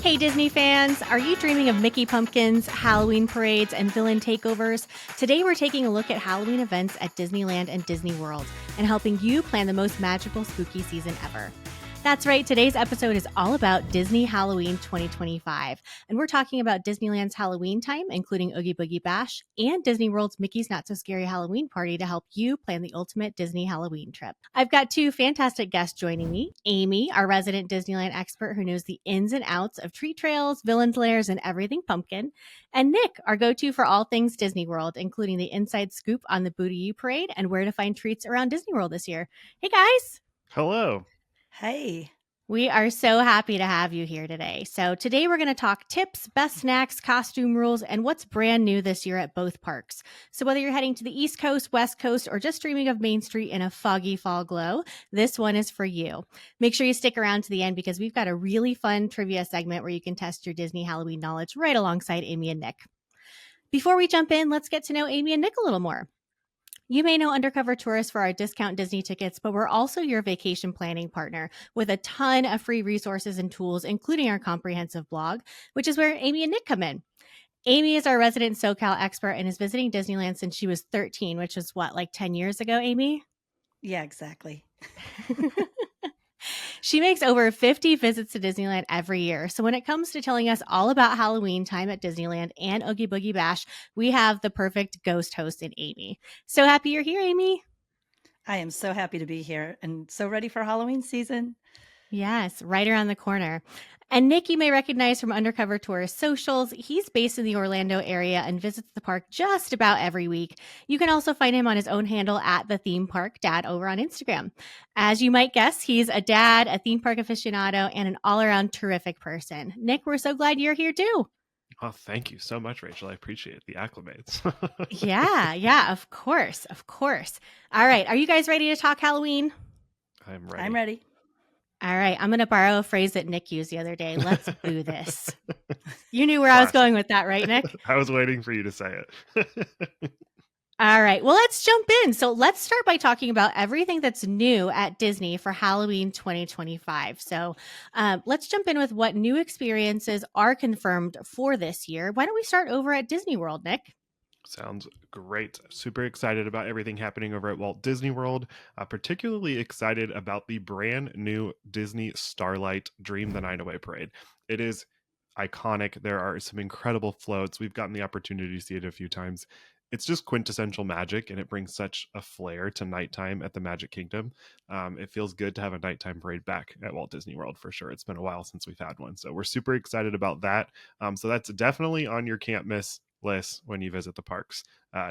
Hey Disney fans, are you dreaming of Mickey pumpkins, Halloween parades, and villain takeovers? Today we're taking a look at Halloween events at Disneyland and Disney World and helping you plan the most magical spooky season ever. That's right, today's episode is all about Disney Halloween 2025, and we're talking about Disneyland's Halloween time, including Oogie Boogie Bash, and Disney World's Mickey's Not So Scary Halloween Party to help you plan the ultimate Disney Halloween trip. I've got two fantastic guests joining me. Amy, our resident Disneyland expert who knows the ins and outs of treat trails, villains lairs, and everything pumpkin. And Nick, our go-to for all things Disney World, including the inside scoop on the Boo to You parade and where to find treats around Disney World this year. Hey guys! Hello. Hey. We are so happy to have you here today. So today we're going to talk tips, best snacks, costume rules, and what's brand new this year at both parks. So whether you're heading to the East Coast, West Coast, or just dreaming of Main Street in a foggy fall glow, this one is for you. Make sure you stick around to the end because we've got a really fun trivia segment where you can test your Disney Halloween knowledge right alongside Amy and Nick. Before we jump in, let's get to know Amy and Nick a little more. You may know Undercover Tourist for our discount Disney tickets, but we're also your vacation planning partner with a ton of free resources and tools, including our comprehensive blog, which is where Amy and Nick come in. Amy is our resident SoCal expert and is visiting Disneyland since she was 13, which is what, like 10 years ago, Amy? Yeah, exactly. She makes over 50 visits to Disneyland every year. So when it comes to telling us all about Halloween time at Disneyland and Oogie Boogie Bash, we have the perfect ghost host in Amy. So happy you're here, Amy. I am so happy to be here and so ready for Halloween season. Yes, right around the corner. And Nick, you may recognize from Undercover Tourist socials. He's based in the Orlando area and visits the park just about every week. You can also find him on his own handle at the Theme Park Dad over on Instagram. As you might guess, he's a dad, a theme park aficionado, and an all-around terrific person. Nick, we're so glad you're here too. Oh, thank you so much, Rachel. I appreciate the acclimates. Yeah, of course. All right, are you guys ready to talk Halloween? I'm ready. I'm ready. All right, I'm going to borrow a phrase that Nick used the other day. Let's boo this. You knew where I was going with that, right, Nick? I was waiting for you to say it. All right, well, let's jump in. So let's start by talking about everything that's new at Disney for Halloween 2025. So let's jump in with what new experiences are confirmed for this year. Why don't we start over at Disney World, Nick? Sounds great. Super excited about everything happening over at Walt Disney World. Particularly excited about the brand new Disney Starlight Dream the Night Away parade. It is iconic. There are some incredible floats. We've gotten the opportunity to see it a few times. It's just quintessential magic, and it brings such a flair to nighttime at the Magic Kingdom. It feels good to have a nighttime parade back at Walt Disney World for sure. It's been a while since we've had one, so we're super excited about that. So that's definitely on your can't miss list when you visit the parks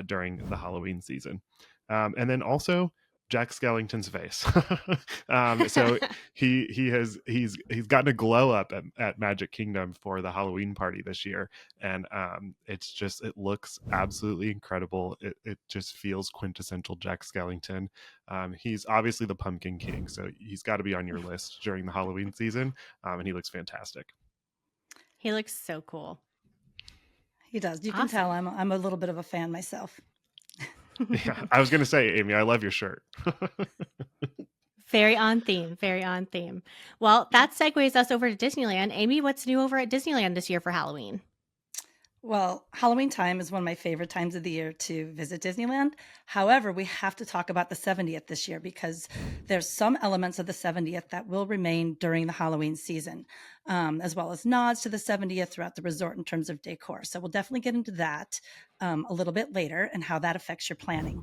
during the Halloween season. And then also Jack Skellington's face. So he's gotten a glow up at Magic Kingdom for the Halloween party this year, and it looks absolutely incredible. It just feels quintessential Jack Skellington. He's obviously the Pumpkin King, so he's got to be on your list during the Halloween season, and he looks fantastic. He looks so cool. He does. You can tell I'm a little bit of a fan myself. Yeah, I was going to say, Amy, I love your shirt. Very on theme. Well, that segues us over to Disneyland. Amy, what's new over at Disneyland this year for Halloween? Well, Halloween time is one of my favorite times of the year to visit Disneyland. However, we have to talk about the 70th this year because there's some elements of the 70th that will remain during the Halloween season, as well as nods to the 70th throughout the resort in terms of decor. So we'll definitely get into that a little bit later and how that affects your planning.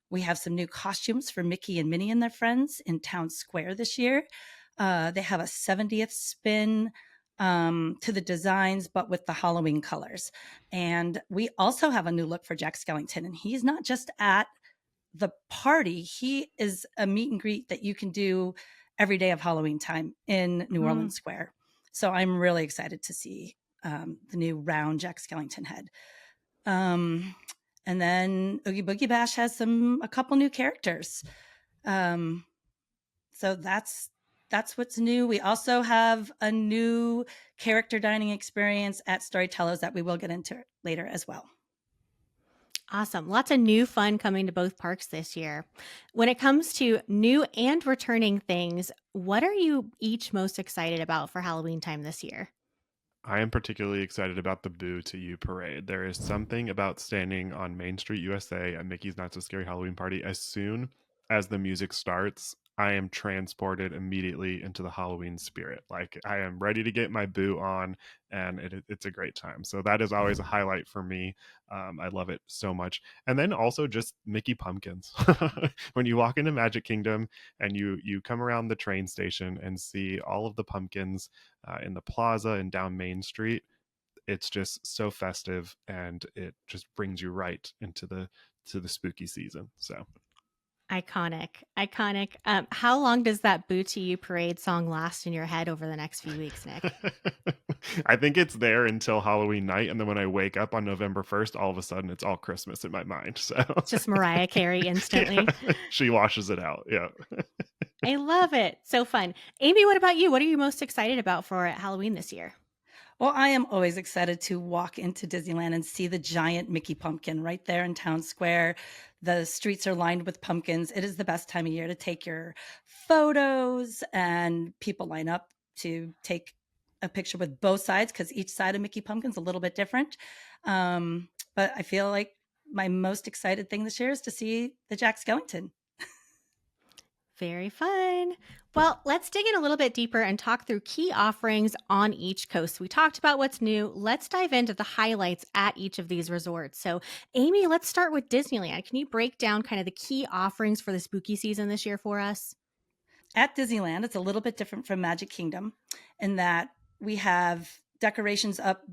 We have some new costumes for Mickey and Minnie and their friends in Town Square this year. They have a 70th spin to the designs, but with the Halloween colors. And we also have a new look for Jack Skellington. And he's not just at the party. He is a meet and greet that you can do every day of Halloween time in New Orleans Square. So I'm really excited to see the new round Jack Skellington head. And then Oogie Boogie Bash has a couple new characters. So that's what's new. We also have a new character dining experience at Storytellers that we will get into later as well. Awesome. Lots of new fun coming to both parks this year. When it comes to new and returning things, what are you each most excited about for Halloween time this year? I am particularly excited about the Boo to You parade. There is something about standing on Main Street, USA at Mickey's Not So Scary Halloween Party. As soon as the music starts, I am transported immediately into the Halloween spirit. Like I am ready to get my Boo on, and it's a great time. So that is always a highlight for me. I love it so much. And then also just Mickey pumpkins. When you walk into Magic Kingdom and you come around the train station and see all of the pumpkins in the plaza and down Main Street. It's just so festive, and it just brings you right into the spooky season. So Iconic. Iconic. How long does that Boo to You parade song last in your head over the next few weeks, Nick? I think it's there until Halloween night, and then when I wake up on November 1st, all of a sudden it's all Christmas in my mind. So It's just Mariah Carey instantly. yeah, she washes it out. Yeah. I love it. So fun. Amy, what about you? What are you most excited about for Halloween this year? Well, I am always excited to walk into Disneyland and see the giant Mickey pumpkin right there in Town Square. The streets are lined with pumpkins. It is the best time of year to take your photos, and people line up to take a picture with both sides because each side of Mickey Pumpkin's a little bit different. But I feel like my most excited thing this year is to see the Jack Skellington. Very fun. Well, let's dig in a little bit deeper and talk through key offerings on each coast. We talked about what's new. Let's dive into the highlights at each of these resorts. So, Amy, let's start with Disneyland. Can you break down kind of the key offerings for the spooky season this year for us? At Disneyland, it's a little bit different from Magic Kingdom in that we have decorations up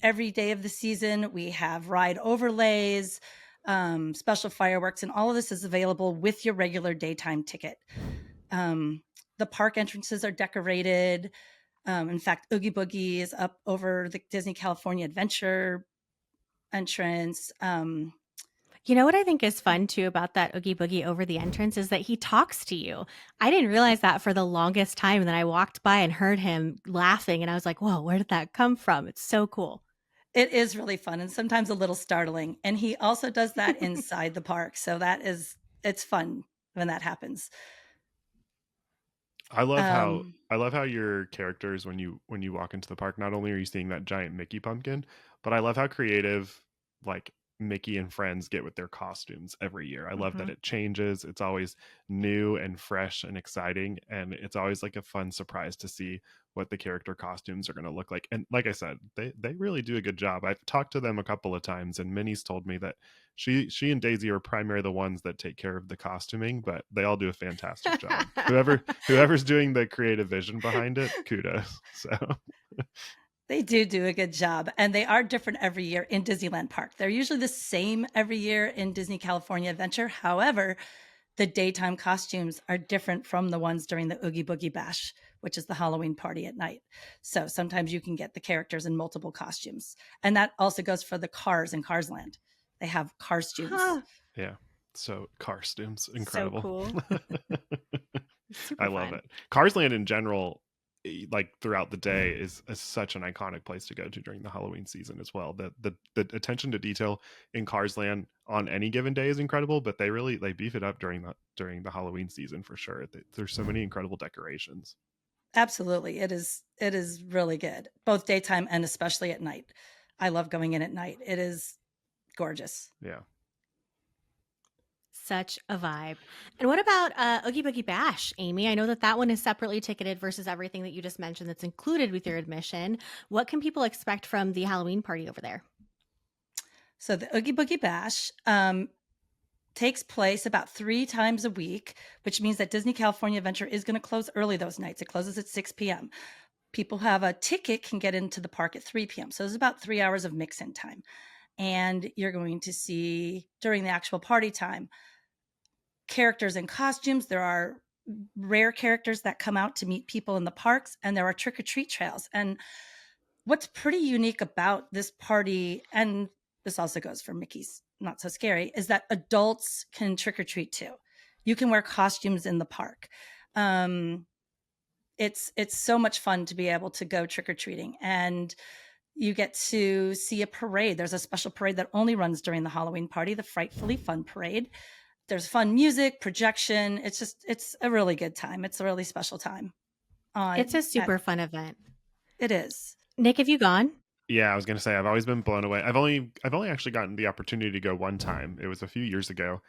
every day of the season. We have ride overlays, special fireworks, and all of this is available with your regular daytime ticket. The park entrances are decorated. In fact, Oogie Boogie is up over the Disney California Adventure entrance. You know what I think is fun too about that Oogie Boogie over the entrance is that he talks to you. I didn't realize that for the longest time. And then I walked by and heard him laughing, and I was like, whoa, where did that come from? It's so cool. It is really fun and sometimes a little startling. And he also does that inside the park. So it's fun when that happens. I love how your characters when you walk into the park, not only are you seeing that giant Mickey pumpkin, but I love how creative like Mickey and friends get with their costumes every year. I love that Mhm. it changes. It's always new and fresh and exciting, and it's always like a fun surprise to see what the character costumes are going to look like. And like I said, they really do a good job. I've talked to them a couple of times, and Minnie's told me that she and Daisy are primarily the ones that take care of the costuming, but they all do a fantastic job. Whoever's doing the creative vision behind it, kudos. So They do a good job, and they are different every year in Disneyland Park. They're usually the same every year in Disney California Adventure. However, the daytime costumes are different from the ones during the Oogie Boogie Bash, which is the Halloween party at night. So sometimes you can get the characters in multiple costumes. And that also goes for the cars in Cars Land. They have costumes. Huh. yeah, so costumes So incredible. cool. I Super love fun. it. Cars Land in general, like throughout the day, is such an iconic place to go to during the Halloween season as well. The attention to detail in Cars Land on any given day is incredible, but they beef it up during the Halloween season for sure. There's so many incredible decorations. Absolutely. It is really good, both daytime and especially at night. I love going in at night. It is gorgeous. Yeah. Such a vibe. And what about Oogie Boogie Bash, Amy? I know that one is separately ticketed versus everything that you just mentioned that's included with your admission. What can people expect from the Halloween party over there? So the Oogie Boogie Bash takes place about 3 times a week, which means that Disney California Adventure is going to close early those nights. It closes at 6 p.m. People who have a ticket can get into the park at 3 p.m. So there's about 3 hours of mix-in time. And you're going to see during the actual party time characters in costumes. There are rare characters that come out to meet people in the parks, and there are trick-or-treat trails. And what's pretty unique about this party, and this also goes for Mickey's Not So Scary, is that adults can trick or treat too. You can wear costumes in the park. It's so much fun to be able to go trick or treating, and You get to see a parade. There's a special parade that only runs during the Halloween party, the Frightfully Fun Parade. There's fun music, projection. It's a really good time. It's a really special time. It's a super fun event. It is. Nick, have you gone? Yeah, I was gonna say I've always been blown away. I've only actually gotten the opportunity to go one time. It was a few years ago,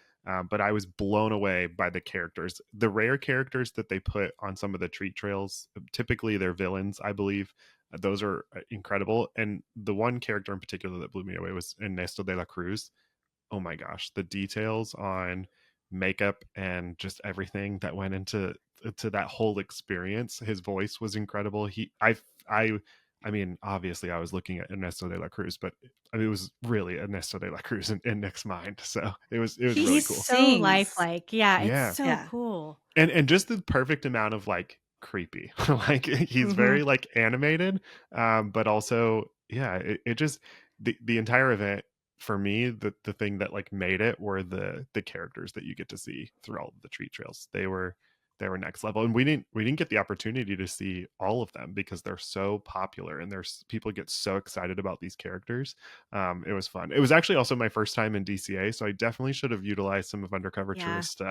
but I was blown away by the characters, the rare characters that they put on some of the treat trails. Typically, they're villains, I believe. Those are incredible, and the one character in particular that blew me away was Ernesto de la Cruz. Oh my gosh, the details on makeup and just everything that went into that whole experience. His voice was incredible. I I mean, obviously I was looking at Ernesto de la Cruz, but I mean, it was really Ernesto de la Cruz in Nick's mind. So it was He really He's cool. so sings. lifelike. Yeah, it's Yeah. so Yeah. cool. And just the perfect amount of like creepy. Like he's very like animated, but also yeah, it just the entire event for me, the thing that like made it were the characters that you get to see through all of the treat trails. They were next level, and we didn't get the opportunity to see all of them because they're so popular and there's people get so excited about these characters. It was fun. It was actually also my first time in DCA, so I definitely should have utilized some of Undercover Yeah. Tourist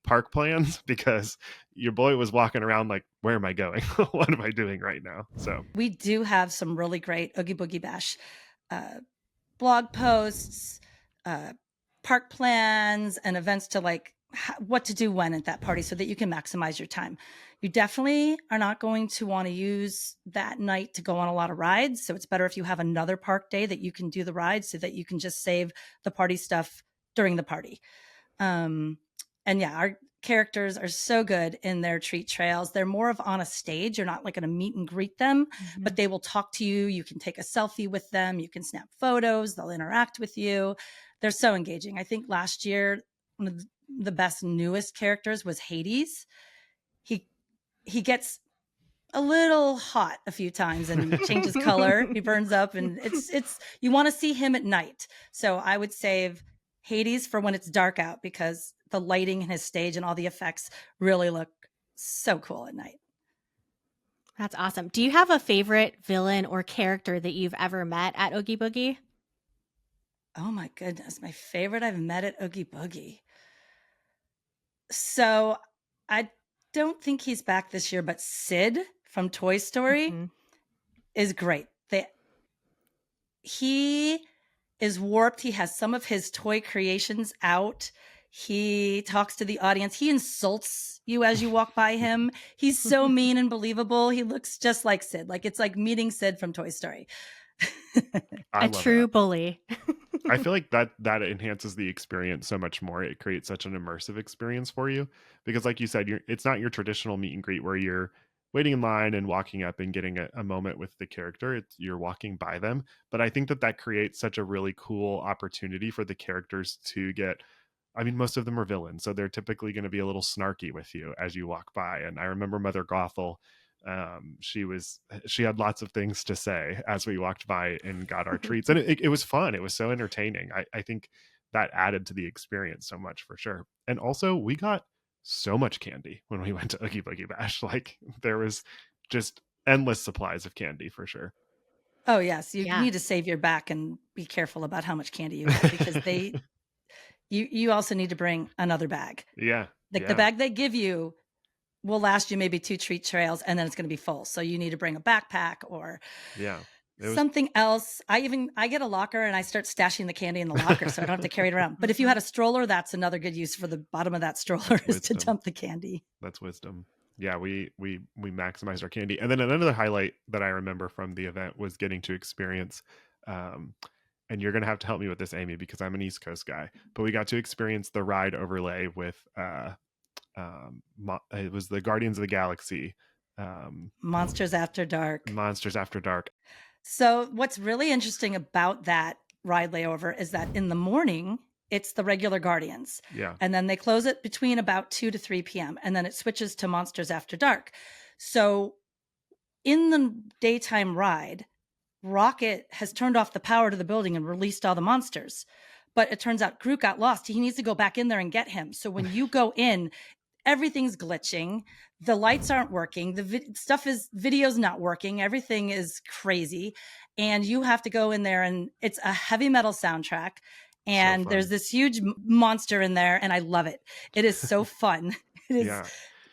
park plans because your boy was walking around like, where am I going? What am I doing right now? So We do have some really great Oogie Boogie Bash blog posts, park plans, and events to like what to do when at that party so that you can maximize your time. You definitely are not going to want to use that night to go on a lot of rides. So it's better if you have another park day that you can do the rides so that you can just save the party stuff during the party. And yeah, our characters are so good in their treat trails. They're more of on a stage. You're not like going to meet and greet them, but they will talk to you. You can take a selfie with them. You can snap photos. They'll interact with you. They're so engaging. I think last year, one of the best newest characters was Hades. He gets a little hot a few times and changes color. He burns up, and it's you want to see him at night. So I would save Hades for when it's dark out because the lighting in his stage and all the effects really look so cool at night. That's awesome. Do you have a favorite villain or character that you've ever met at Oogie Boogie? Oh my goodness, my favorite I've met at Oogie Boogie. So I don't think he's back this year, but Sid from Toy Story is great. He is warped. He has some of his toy creations out. He talks to the audience. He insults you as you walk by him. He's so mean and believable. He looks just like Sid. Like it's like meeting Sid from Toy Story. A true bully. I feel like that enhances the experience so much more. It creates such an immersive experience for you because, like you said, it's not your traditional meet and greet where you're waiting in line and walking up and getting a moment with the character. You're walking by them. But I think that creates such a really cool opportunity for the characters to get. I mean, most of them are villains, so they're typically going to be a little snarky with you as you walk by. And I remember Mother Gothel. She had lots of things to say as we walked by and got our treats, and it was fun. It was so entertaining. I think that added to the experience so much for sure. And also we got so much candy when we went to Oogie Boogie Bash. Like there was just endless supplies of candy for sure. Oh yes, you need to save your back and be careful about how much candy you get because you also need to bring another bag. Yeah. Like the bag they give you will last you maybe 2 treat trails and then it's going to be full. So you need to bring a backpack or something else. I get a locker and I start stashing the candy in the locker so I don't have to carry it around. But if you had a stroller, that's another good use for the bottom of that stroller is to dump the candy. That's wisdom. Yeah, we maximized our candy. And then another highlight that I remember from the event was getting to experience and you're going to have to help me with this, Amy, because I'm an East Coast guy, but we got to experience the ride overlay with it was the Guardians of the Galaxy Monsters After Dark. So what's really interesting about that ride layover is that in the morning it's the regular Guardians, and then they close it between about 2 to 3 p.m. and then it switches to Monsters After Dark. So in the daytime ride, Rocket has turned off the power to the building and released all the monsters, but it turns out Groot got lost. He needs to go back in there and get him. So when you go in, everything's glitching. The lights aren't working. The video's not working. Everything is crazy. And you have to go in there, and it's a heavy metal soundtrack. So And there's fun. this huge monster in there, and I love it. It is so fun. It is, Yeah.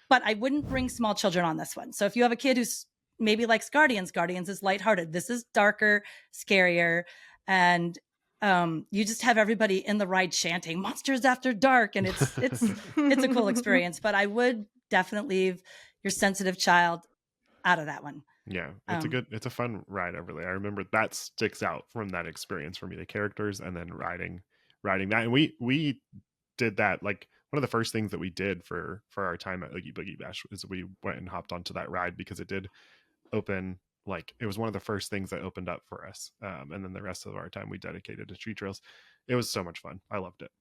but I wouldn't bring small children on this one. So if you have a kid who's maybe likes Guardians is lighthearted. This is darker, scarier, and you just have everybody in the ride chanting "Monsters After Dark," and it's a cool experience. But I would definitely leave your sensitive child out of that one. Yeah, it's a fun ride over there. I remember that sticks out from that experience for me, the characters and then riding that. And we did that, like one of the first things that we did for our time at Oogie Boogie Bash is we went and hopped onto that ride because it did open, like it was one of the first things that opened up for us. And then the rest of our time we dedicated to tree trails. It was so much fun. I loved it.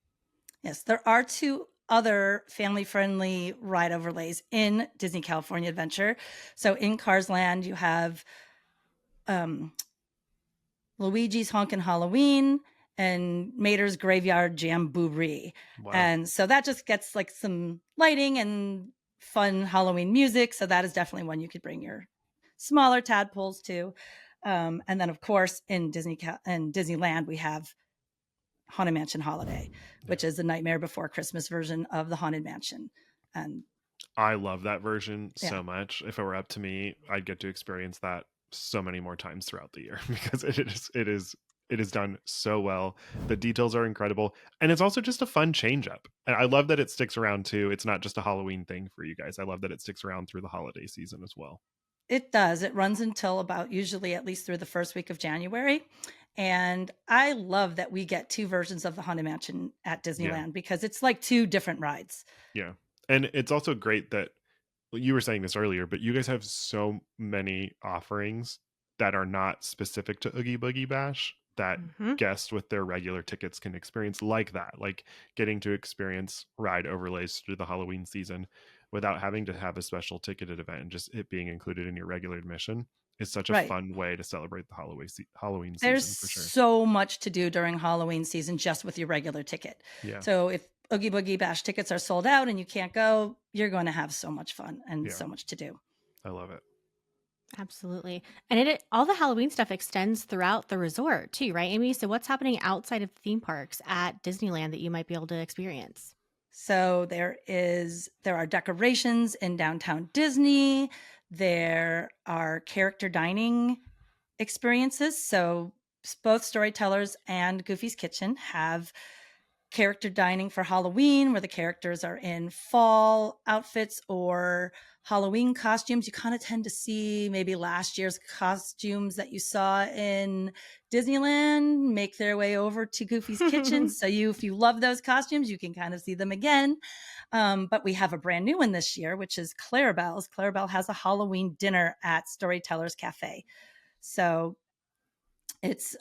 Yes, there are two other family-friendly ride overlays in Disney California Adventure. So in Cars Land, you have Luigi's Honkin' Halloween and Mater's Graveyard Jamboree. Wow. And so that just gets like some lighting and fun Halloween music. So that is definitely one you could bring your smaller tadpoles to. And then, of course, in Disneyland, we have Haunted Mansion Holiday, which is the Nightmare Before Christmas version of the Haunted Mansion. And I love that version Yeah. so much. If it were up to me, I'd get to experience that so many more times throughout the year because it is done so well. The details are incredible, and it's also just a fun change up. And I love that it sticks around too. It's not just a Halloween thing for you guys. I love that it sticks around through the holiday season as well. It does. It runs until about usually at least through the first week of January. And I love that we get two versions of the Haunted Mansion at Disneyland because it's like two different rides. Yeah. And it's also great that, well, you were saying this earlier, but you guys have so many offerings that are not specific to Oogie Boogie Bash that guests with their regular tickets can experience, like that, like getting to experience ride overlays through the Halloween season without having to have a special ticketed event, and just it being included in your regular admission is such a Right. fun way to celebrate the Halloween There's season, for sure. so much to do during Halloween season just with your regular ticket. Yeah. So if Oogie Boogie Bash tickets are sold out and you can't go, you're going to have so much fun and so much to do. I love it. Absolutely. And all the Halloween stuff extends throughout the resort too, right, Amy? So what's happening outside of the theme parks at Disneyland that you might be able to experience? So there are decorations in downtown Disney. There are character dining experiences. So both Storytellers and Goofy's Kitchen have character dining for Halloween, where the characters are in fall outfits or Halloween costumes. You kind of tend to see maybe last year's costumes that you saw in Disneyland make their way over to Goofy's Kitchen. So if you love those costumes, you can kind of see them again. But we have a brand new one this year, which is Clarabelle's. Clarabelle has a Halloween dinner at Storytellers Cafe. So it's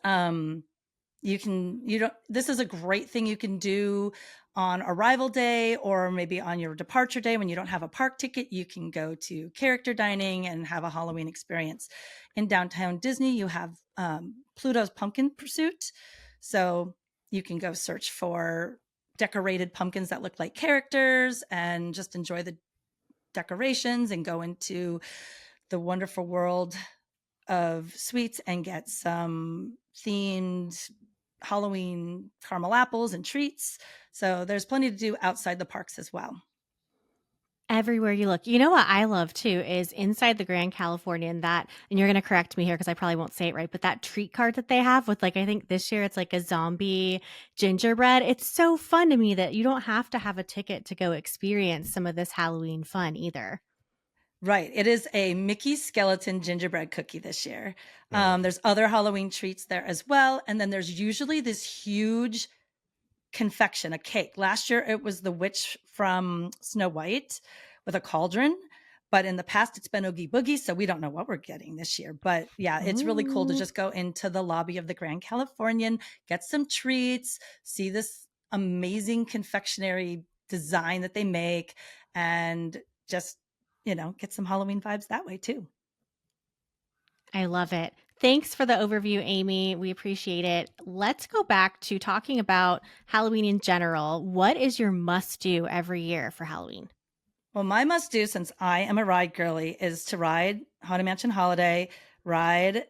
this is a great thing you can do on arrival day or maybe on your departure day when you don't have a park ticket. You can go to character dining and have a Halloween experience. In downtown Disney, you have Pluto's Pumpkin Pursuit. So you can go search for decorated pumpkins that look like characters and just enjoy the decorations and go into the wonderful world of sweets and get some themed Halloween caramel apples and treats. So there's plenty to do outside the parks as well. Everywhere you look. You know what I love too is inside the Grand Californian, and you're going to correct me here because I probably won't say it right, but that treat cart that they have with, like, I think this year it's like a zombie gingerbread. It's so fun to me that you don't have to have a ticket to go experience some of this Halloween fun either. Right. It is a Mickey skeleton gingerbread cookie this year. There's other Halloween treats there as well. And then there's usually this huge confection, a cake. Last year, it was the witch from Snow White with a cauldron. But in the past, it's been Oogie Boogie. So we don't know what we're getting this year. But yeah, it's really cool to just go into the lobby of the Grand Californian, get some treats, see this amazing confectionery design that they make, and just get some Halloween vibes that way too. I love it. Thanks for the overview, Amy. We appreciate it. Let's go back to talking about Halloween in general. What is your must-do every year for Halloween? Well, my must do, since I am a ride girly, is to ride Haunted Mansion Holiday, ride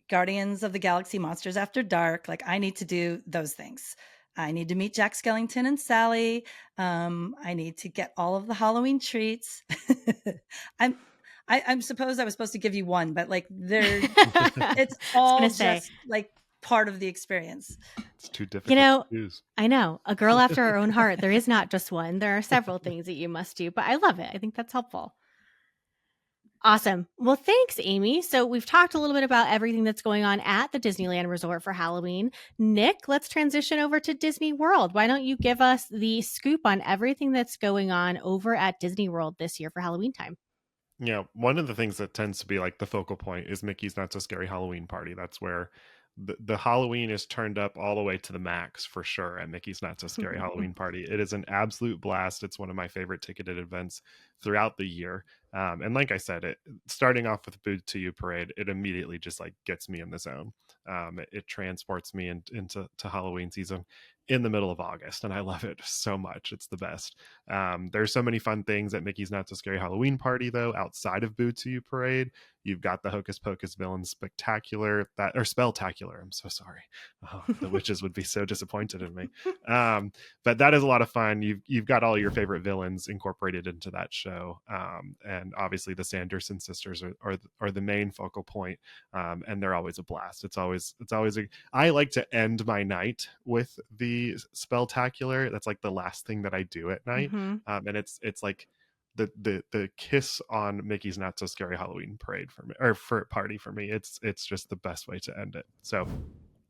Guardians of the Galaxy Monsters After Dark. Like, I need to do those things. I need to meet Jack Skellington and Sally. I need to get all of the Halloween treats. I'm I'm suppose I was supposed to give you one, but like it's I was all gonna say, just like part of the experience. It's too you difficult to know, choose. I know, a girl after her own heart. There is not just one. There are several things that you must do, but I love it. I think that's helpful. Awesome. Well, thanks, Amy. So we've talked a little bit about everything that's going on at the Disneyland Resort for Halloween. Nick, let's transition over to Disney World. Why don't you give us the scoop on everything that's going on over at Disney World this year for Halloween time? Yeah, one of the things that tends to be like the focal point is Mickey's Not So Scary Halloween Party. That's where the Halloween is turned up all the way to the max for sure at Mickey's Not So Scary Halloween Party. It is an absolute blast. It's one of my favorite ticketed events throughout the year. And like I said, it starting off with Boo to You Parade, it immediately just like gets me in the zone. It transports me into Halloween season in the middle of August, and I love it so much. It's the best. There's so many fun things at Mickey's Not So Scary Halloween Party, though, outside of Boo to You Parade. You've got the Hocus Pocus Villain Spectacular, that or Spelltacular. I'm so sorry. Oh, the witches would be so disappointed in me. But that is a lot of fun. You've got all your favorite villains incorporated into that show, and obviously the Sanderson sisters are the main focal point, and they're always a blast. It's always I like to end my night with the Spelltacular. That's like the last thing that I do at night, Mm-hmm. and it's like the kiss on Mickey's Not So Scary Halloween Parade for me, or for party for me. It's just the best way to end it. So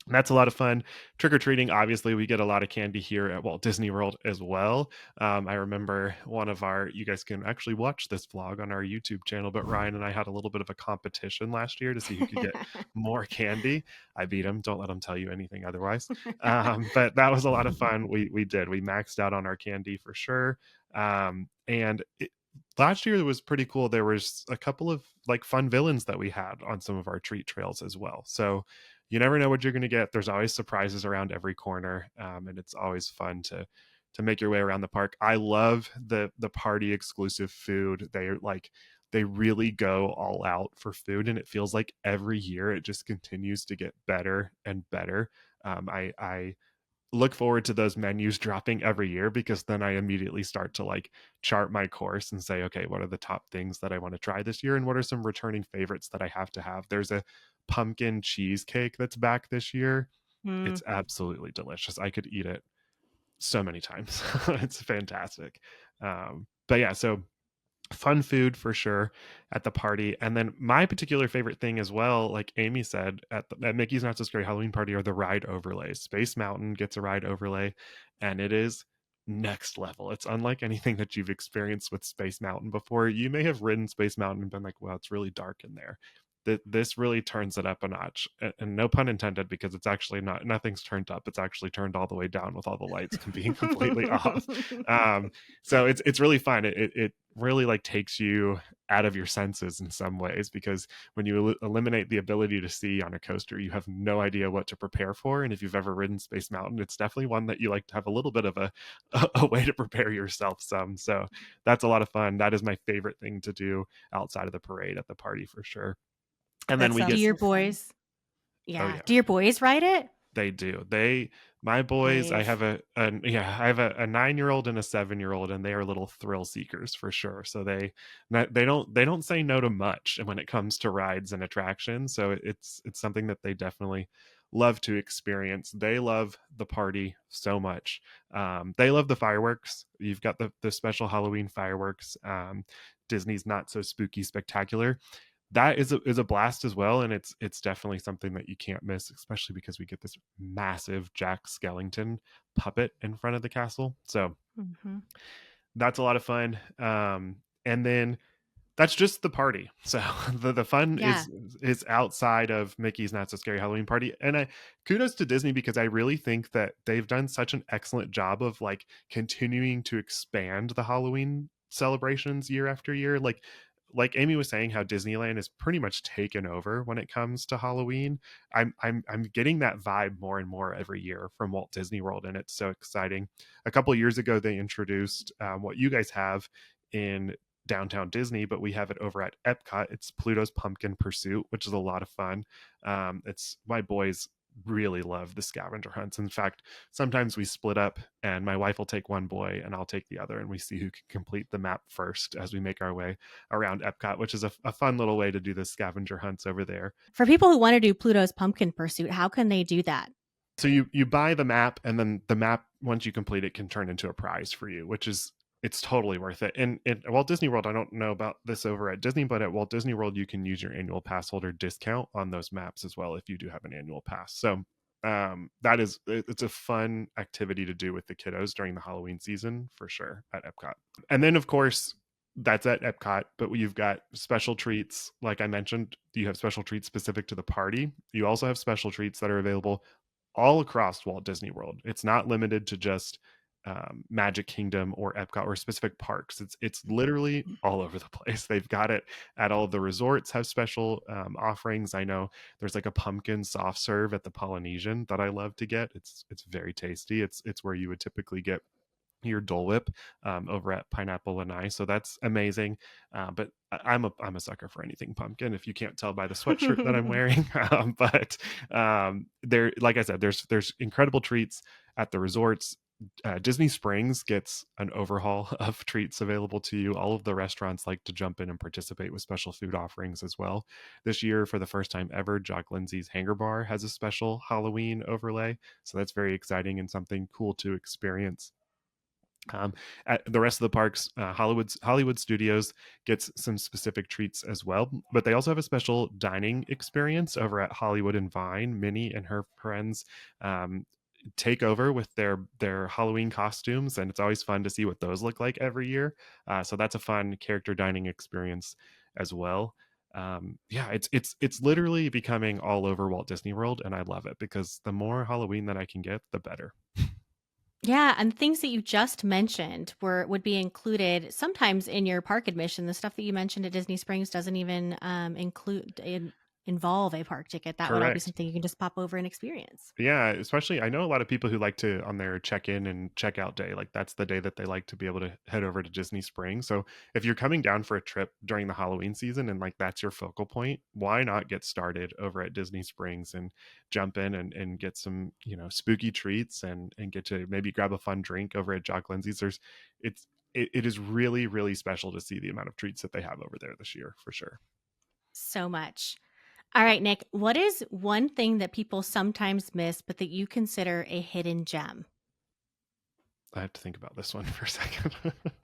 that's a lot of fun. Trick or treating, obviously, we get a lot of candy here at Walt Disney World as well. I remember you guys can actually watch this vlog on our YouTube channel, but Ryan and I had a little bit of a competition last year to see who could get more candy. I beat him. Don't let him tell you anything otherwise. But that was a lot of fun. We maxed out on our candy for sure. And last year it was pretty cool. There was a couple of like fun villains that we had on some of our treat trails as well. So you never know what you're going to get. There's always surprises around every corner, and it's always fun to make your way around the park. I love the party exclusive food. They really go all out for food, and it feels like every year it just continues to get better and better. I look forward to those menus dropping every year, because then I immediately start to like chart my course and say, okay, what are the top things that I want to try this year, and what are some returning favorites that I have to have. There's a pumpkin cheesecake that's back this year. Mm. It's absolutely delicious. I could eat it so many times. It's fantastic. But yeah, so fun food for sure at the party. And then my particular favorite thing as well, like Amy said, at Mickey's Not So Scary Halloween Party, are the ride overlays. Space Mountain gets a ride overlay, and it is next level. It's unlike anything that you've experienced with Space Mountain before. You may have ridden Space Mountain and been like, well, it's really dark in there. This really turns it up a notch, and no pun intended, because it's actually not, nothing's turned up. It's actually turned all the way down with all the lights being completely off. So it's really fun. It really like takes you out of your senses in some ways, because when you eliminate the ability to see on a coaster, you have no idea what to prepare for. And if you've ever ridden Space Mountain, it's definitely one that you like to have a little bit of a way to prepare yourself some. So that's a lot of fun. That is my favorite thing to do outside of the parade at the party for sure. And That then we Do get, sounds your so fun. boys? oh Yeah. yeah, Do your boys ride it? they do. My boys, I Brave. have I have a 9-year-old and a 7-year-old, and they are little thrill seekers for sure. So they don't say no to much when it comes to rides and attractions. So it's something that they definitely love to experience. They love the party so much. They love the fireworks. You've got the special Halloween fireworks. Disney's Not So Spooky Spectacular, that is a blast as well, and it's definitely something that you can't miss, especially because we get this massive Jack Skellington puppet in front of the castle. So Mm-hmm. that's a lot of fun. And then that's just the party. So the fun Yeah. is outside of Mickey's Not So Scary Halloween Party. And I kudos to Disney, because I really think that they've done such an excellent job of like continuing to expand the Halloween celebrations year after year. Like Amy was saying, how Disneyland is pretty much taken over when it comes to Halloween. I'm getting that vibe more and more every year from Walt Disney World, and it's so exciting. A couple years ago, they introduced what you guys have in downtown Disney, but we have it over at Epcot. It's Pluto's Pumpkin Pursuit, which is a lot of fun. It's my boys really love the scavenger hunts. In fact, sometimes we split up and my wife will take one boy and I'll take the other, and we see who can complete the map first as we make our way around Epcot, which is a fun little way to do the scavenger hunts over there. For people who want to do Pluto's Pumpkin Pursuit, how can they do that? So you buy the map, and then the map, once you complete it, can turn into a prize for you, which is, it's totally worth it. And at Walt Disney World, I don't know about this over at Disney, but at Walt Disney World, you can use your annual pass holder discount on those maps as well if you do have an annual pass. So it's a fun activity to do with the kiddos during the Halloween season for sure at Epcot. And then of course that's at Epcot, but you've got special treats. Like I mentioned, you have special treats specific to the party. You also have special treats that are available all across Walt Disney World. It's not limited to just Magic Kingdom or Epcot or specific parks. It's literally all over the place. They've got it at all of the resorts. Have special offerings. I know there's like a pumpkin soft serve at the Polynesian that I love to get. It's very tasty. It's where you would typically get your Dole Whip over at Pineapple Lanai, so that's amazing. But I'm a sucker for anything pumpkin, if you can't tell by the sweatshirt that I'm wearing. But there, like I said, there's incredible treats at the resorts. Disney Springs gets an overhaul of treats available to you. All of the restaurants like to jump in and participate with special food offerings as well. This year, for the first time ever, Jock Lindsay's Hanger Bar has a special Halloween overlay, so that's very exciting and something cool to experience. At the rest of the parks, Hollywood Studios gets some specific treats as well, but they also have a special dining experience over at Hollywood and Vine. Minnie and her friends take over with their Halloween costumes, and it's always fun to see what those look like every year. So that's a fun character dining experience as well. Yeah, it's literally becoming all over Walt Disney World, and I love it because the more Halloween that I can get, the better. Yeah, and things that you just mentioned would be included sometimes in your park admission. The stuff that you mentioned at Disney Springs doesn't even involve a park ticket. That would all be Correct. something you can just pop over and experience. Yeah, especially I know a lot of people who like to, on their check-in and check-out day, like that's the day that they like to be able to head over to Disney Springs. So if you're coming down for a trip during the Halloween season and like that's your focal point, why not get started over at Disney Springs and jump in and get some, spooky treats and get to maybe grab a fun drink over at Jock Lindsay's. It is really, really special to see the amount of treats that they have over there this year for sure. So much. All right, Nick, what is one thing that people sometimes miss, but that you consider a hidden gem? I have to think about this one for a second.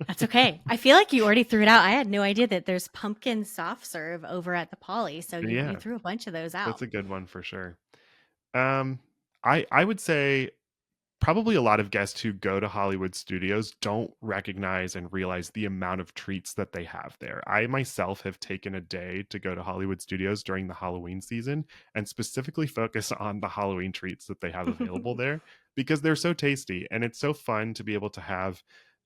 That's okay. I feel like you already threw it out. I had no idea that there's pumpkin soft serve over at the Poly. So you, Yeah, you threw a bunch of those out. that's a good one for sure. Um, I would say probably a lot of guests who go to Hollywood Studios don't recognize and realize the amount of treats that they have there. I myself have taken a day to go to Hollywood Studios during the Halloween season and specifically focus on the Halloween treats that they have available there because they're so tasty, and it's so fun to be able to have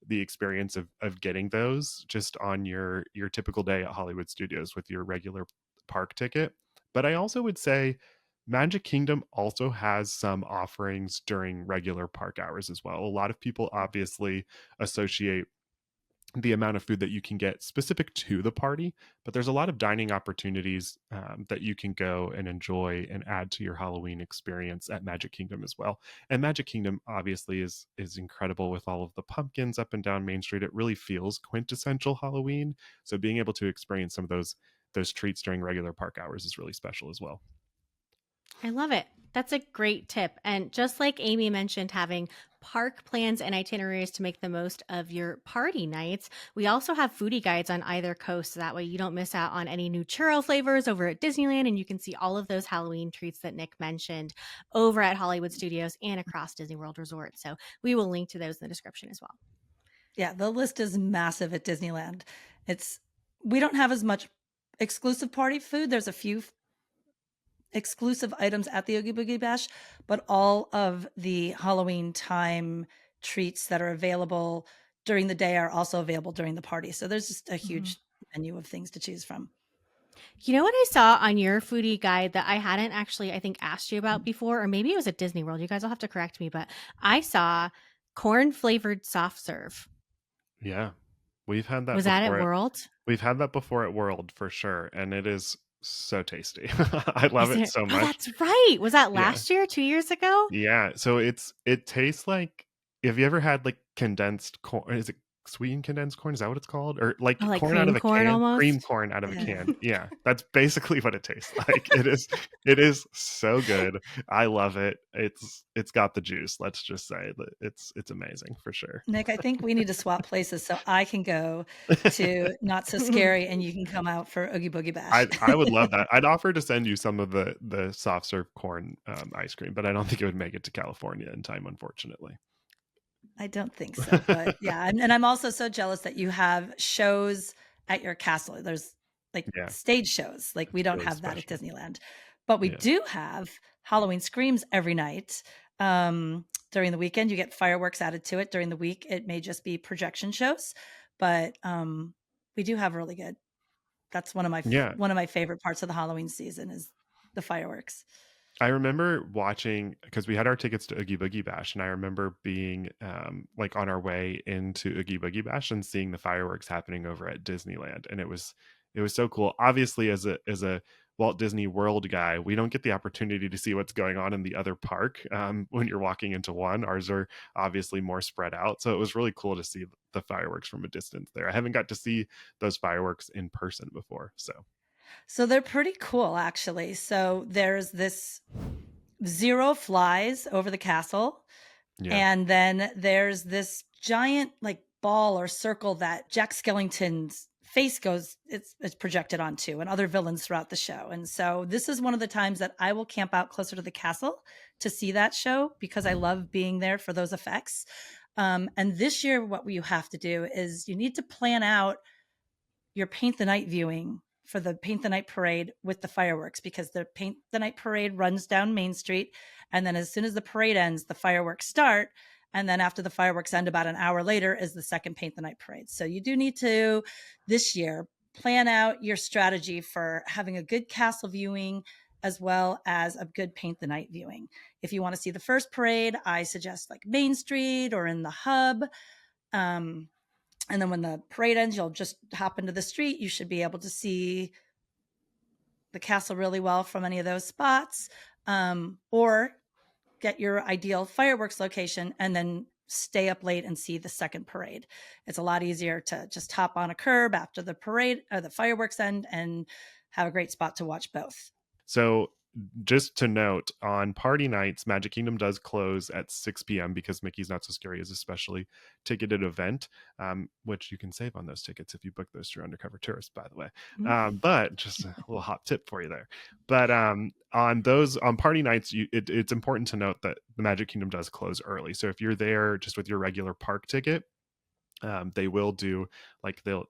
the experience of getting those just on your typical day at Hollywood Studios with your regular park ticket. But I also would say Magic Kingdom also has some offerings during regular park hours as well. A lot of people obviously associate the amount of food that you can get specific to the party, but there's a lot of dining opportunities that you can go and enjoy and add to your Halloween experience at Magic Kingdom as well. And Magic Kingdom obviously is incredible with all of the pumpkins up and down Main Street. It really feels quintessential Halloween. So being able to experience some of those treats during regular park hours is really special as well. I love it. That's a great tip. And just like Amy mentioned, having park plans and itineraries to make the most of your party nights, we also have foodie guides on either coast. So that way you don't miss out on any new churro flavors over at Disneyland. And you can see all of those Halloween treats that Nick mentioned over at Hollywood Studios and across Disney World Resort. So we will link to those in the description as well. Yeah, the list is massive at Disneyland. We don't have as much exclusive party food. There's a few exclusive items at the Oogie Boogie Bash, but all of the Halloween time treats that are available during the day are also available during the party. So there's just a huge menu of things to choose from. You know what I saw on your foodie guide that I hadn't actually, I think, asked you about before, or maybe it was at Disney World. You guys will have to correct me, but I saw corn flavored soft serve. Yeah. We've had that Was that at before. World? We've had that before at World for sure, and it is so tasty. I love Is it it? so Oh, much. that's right. Was that Yeah. last year, 2 years ago? Yeah. So it tastes like, have you ever had like condensed corn? Is it sweetened condensed corn? Is that what it's called? Or Oh, like like corn out cream of a corn can? Cream almost? corn out of a Yeah. can. Yeah. That's basically what it tastes like. It is so good. I love it. It's got the juice. Let's just say that it's amazing for sure. Nick, I think we need to swap places so I can go to Not So Scary and you can come out for Oogie Boogie Bash. I would love that. I'd offer to send you some of the soft serve corn ice cream, but I don't think it would make it to California in time, unfortunately. I don't think so, but yeah, and I'm also so jealous that you have shows at your castle. There's like Yeah, stage shows. Like we don't really have that at special. Disneyland, but we Yeah. do have Halloween Screams every night. During the weekend, you get fireworks added to it. During the week, it may just be projection shows, but we do have really good. That's Yeah. one of my favorite parts of the Halloween season is the fireworks. I remember watching, because we had our tickets to Oogie Boogie Bash, and I remember being like on our way into Oogie Boogie Bash and seeing the fireworks happening over at Disneyland, and it was so cool. Obviously, as a Walt Disney World guy, we don't get the opportunity to see what's going on in the other park when you're walking into one. Ours are obviously more spread out, so it was really cool to see the fireworks from a distance there. I haven't got to see those fireworks in person before, so So they're pretty cool, actually. So there's this zero flies over the castle. yeah, And then there's this giant like ball or circle that Jack Skellington's face goes, it's projected onto, and other villains throughout the show. And so this is one of the times that I will camp out closer to the castle to see that show because I love being there for those effects. And this year, what you have to do is you need to plan out your paint the night viewing for the paint the night parade with the fireworks because the paint the night parade runs down Main Street, and then as soon as the parade ends the fireworks start, and then after the fireworks end about an hour later is the second paint the night parade. So you do need to this year plan out your strategy for having a good castle viewing as well as a good paint the night viewing. If you want to see the first parade, I suggest like Main Street or in the hub. And then when the parade ends, you'll just hop into the street. You should be able to see the castle really well from any of those spots, or get your ideal fireworks location and then stay up late and see the second parade. It's a lot easier to just hop on a curb after the parade or the fireworks end and have a great spot to watch both. so just to note, on party nights, Magic Kingdom does close at 6 p.m. because Mickey's Not So Scary is a specially ticketed event, which you can save on those tickets if you book those through Undercover Tourist, by the way. But just a little hot tip for you there. But on party nights, it's important to note that the Magic Kingdom does close early. So if you're there just with your regular park ticket, they will do like they'll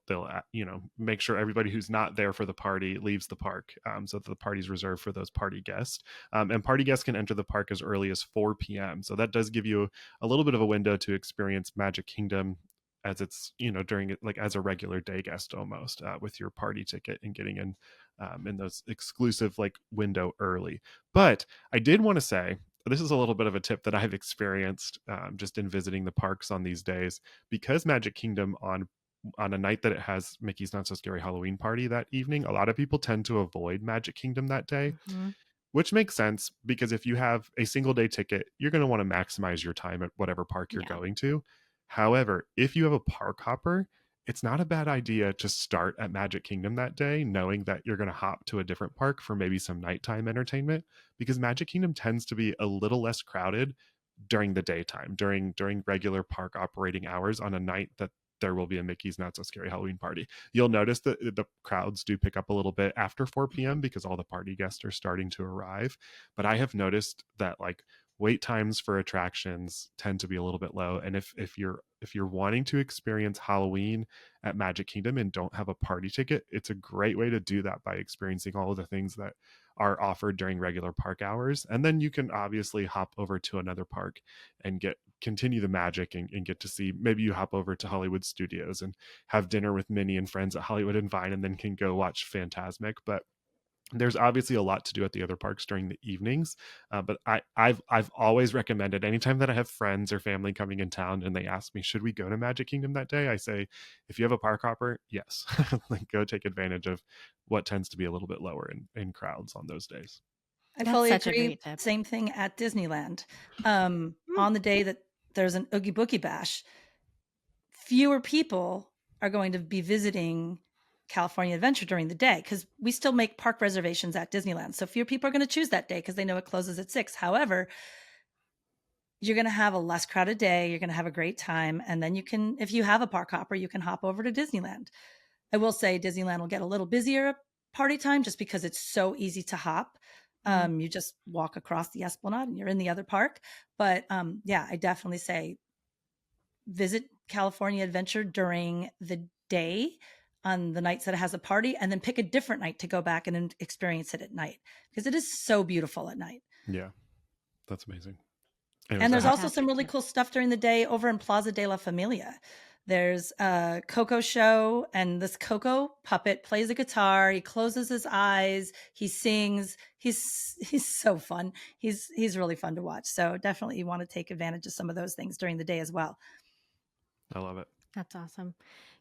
make sure everybody who's not there for the party leaves the park, so that the party's reserved for those party guests, and party guests can enter the park as early as 4 p.m. So that does give you a little bit of a window to experience Magic Kingdom as it's during it, like as a regular day guest almost, with your party ticket and getting in those exclusive like window early. But I did want to say, this is a little bit of a tip that I've experienced just in visiting the parks on these days, because Magic Kingdom on a night that it has Mickey's Not So Scary Halloween party that evening, a lot of people tend to avoid Magic Kingdom that day, Mm-hmm. which makes sense because if you have a single day ticket, you're going to want to maximize your time at whatever park you're Yeah. going to. However, if you have a park hopper, it's not a bad idea to start at Magic Kingdom that day, knowing that you're going to hop to a different park for maybe some nighttime entertainment, because Magic Kingdom tends to be a little less crowded during the daytime, during regular park operating hours on a night that there will be a Mickey's Not So Scary Halloween party. You'll notice that the crowds do pick up a little bit after 4 p.m. because all the party guests are starting to arrive. But I have noticed that like wait times for attractions tend to be a little bit low. And if you're wanting to experience Halloween at Magic Kingdom and don't have a party ticket, it's a great way to do that by experiencing all of the things that are offered during regular park hours. And then you can obviously hop over to another park and continue the magic and get to see, maybe you hop over to Hollywood Studios and have dinner with Minnie and friends at Hollywood and Vine, and then can go watch Fantasmic. But There's obviously a lot to do at the other parks during the evenings, but I've always recommended, anytime that I have friends or family coming in town and they ask me, should we go to Magic Kingdom that day? I say, if you have a park hopper, yes, like go take advantage of what tends to be a little bit lower in crowds on those days. I That's fully such a agree. great tip. Same thing at Disneyland. Mm. On the day that there's an Oogie Boogie Bash, fewer people are going to be visiting California Adventure during the day because we still make park reservations at Disneyland. So fewer people are going to choose that day because they know it closes at 6. However, you're going to have a less crowded day. You're going to have a great time. And then you can, if you have a park hopper, you can hop over to Disneyland. I will say Disneyland will get a little busier at party time just because it's so easy to hop. You just walk across the Esplanade and you're in the other park. But yeah, I definitely say visit California Adventure during the day on the nights that it has a party, and then pick a different night to go back and experience it at night because it is so beautiful at night. Yeah, that's amazing. And there's also some Fantastic really tip. cool stuff during the day over in Plaza de la Familia. There's a Coco show, and this Coco puppet plays a guitar. He closes his eyes. He sings. He's so fun. He's really fun to watch. So definitely you want to take advantage of some of those things during the day as well. I love it. That's awesome.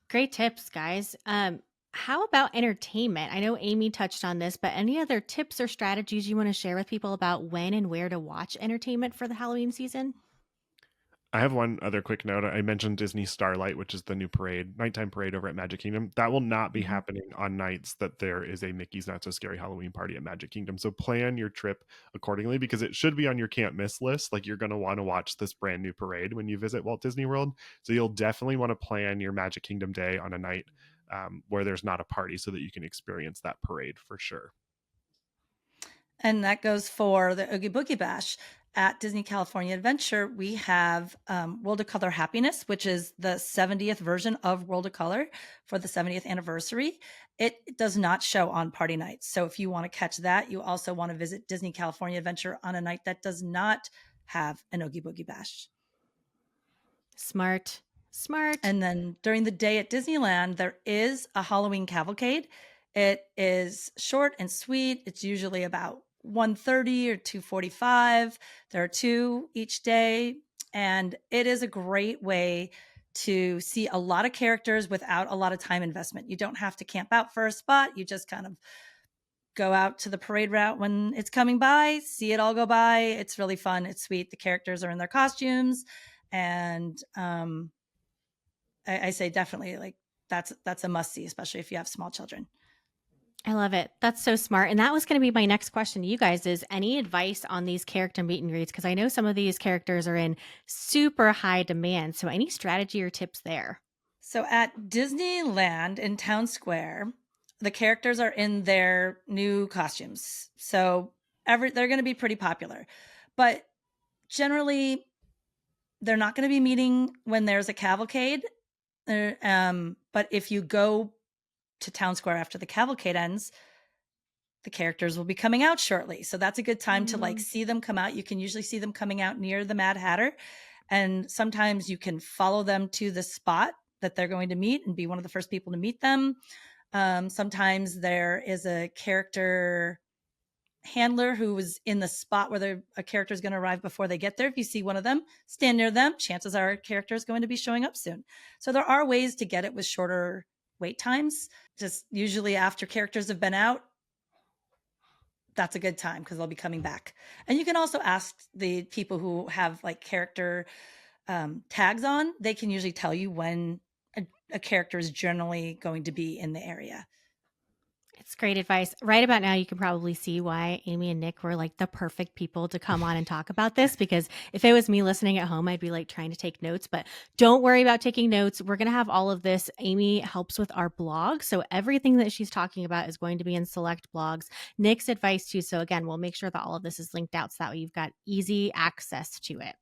Great tips, guys. How about entertainment? I know Amy touched on this, but any other tips or strategies you want to share with people about when and where to watch entertainment for the Halloween season? I have one other quick note. I mentioned Disney Starlight, which is the new nighttime parade over at Magic Kingdom. That will not be Mhm. happening on nights that there is a Mickey's Not So Scary Halloween party at Magic Kingdom. So plan your trip accordingly because it should be on your can't miss list. Like you're going to want to watch this brand new parade when you visit Walt Disney World. So you'll definitely want to plan your Magic Kingdom day on a night where there's not a party so that you can experience that parade for sure. And that goes for the Oogie Boogie Bash. At Disney California Adventure, we have World of Color Happiness, which is the 70th version of World of Color for the 70th anniversary. It does not show on party nights. So if you want to catch that, you also want to visit Disney California Adventure on a night that does not have an Oogie Boogie Bash. Smart. Smart. And then during the day at Disneyland, there is a Halloween cavalcade. It is short and sweet. It's usually about 1:30 or 2:45. There are two each day, and it is a great way to see a lot of characters without a lot of time investment. You don't have to camp out for a spot. You just kind of go out to the parade route when it's coming by, see it all go by. It's really fun. It's sweet. The characters are in their costumes, and I say definitely like that's a must see, especially if you have small children. I love it. That's so smart. And that was going to be my next question to you guys is any advice on these character meet and greets? Because I know some of these characters are in super high demand. So any strategy or tips there? So at Disneyland in Town Square, the characters are in their new costumes. So they're going to be pretty popular. But generally, they're not going to be meeting when there's a cavalcade. But if you go to Town Square after the cavalcade ends, the characters will be coming out shortly. So that's a good time to like see them come out. You can usually see them coming out near the Mad Hatter. And sometimes you can follow them to the spot that they're going to meet and be one of the first people to meet them. Sometimes there is a character handler who is in the spot where a character is going to arrive before they get there. If you see one of them, stand near them. Chances are a character is going to be showing up soon. So there are ways to get it with shorter wait times. Just usually after characters have been out, that's a good time because they'll be coming back. And you can also ask the people who have like character tags on. They can usually tell you when a character is generally going to be in the area. It's great advice. Right about now, you can probably see why Amy and Nick were like the perfect people to come on and talk about this. Because if it was me listening at home, I'd be like trying to take notes. But don't worry about taking notes. We're going to have all of this. Amy helps with our blog. So everything that she's talking about is going to be in select blogs. Nick's advice too. So again, we'll make sure that all of this is linked out so that way you've got easy access to it.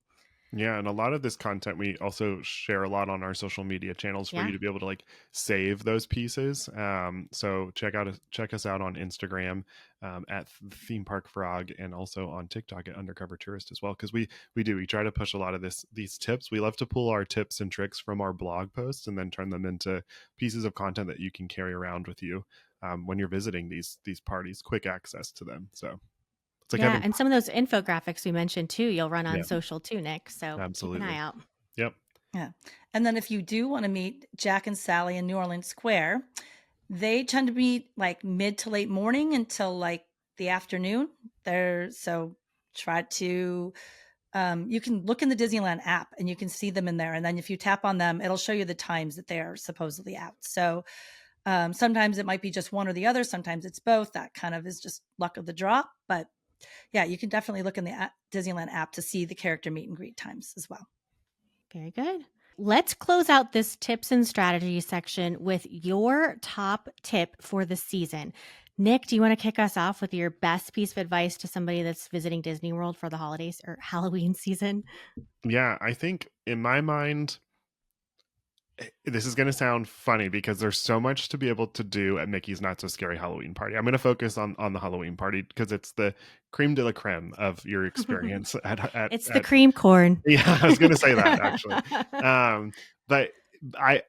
Yeah, and a lot of this content we also share a lot on our social media channels for you to be able to like save those pieces. So check us out on Instagram at Theme Park Frog and also on TikTok at Undercover Tourist as well because we try to push a lot of these tips. We love to pull our tips and tricks from our blog posts and then turn them into pieces of content that you can carry around with you when you're visiting these parties, quick access to them. So it's like Yeah, having and some of those infographics we mentioned too, you'll run on yeah, social too, Nick. So keep an eye absolutely. out. Yep. Yeah. And then if you do want to meet Jack and Sally in New Orleans Square, they tend to meet like mid to late morning until like the afternoon. So try to you can look in the Disneyland app and you can see them in there. And then if you tap on them, it'll show you the times that they are supposedly out. So sometimes it might be just one or the other. Sometimes it's both. That kind of is just luck of the draw. But yeah, you can definitely look in the Disneyland app to see the character meet and greet times as well. Very good. Let's close out this tips and strategy section with your top tip for the season. Nick, do you want to kick us off with your best piece of advice to somebody that's visiting Disney World for the holidays or Halloween season? Yeah, I think in my mind, this is going to sound funny because there's so much to be able to do at Mickey's Not So Scary Halloween Party. I'm going to focus on the Halloween party because it's the creme de la creme of your experience It's the cream corn. Yeah, I was going to say that actually. But I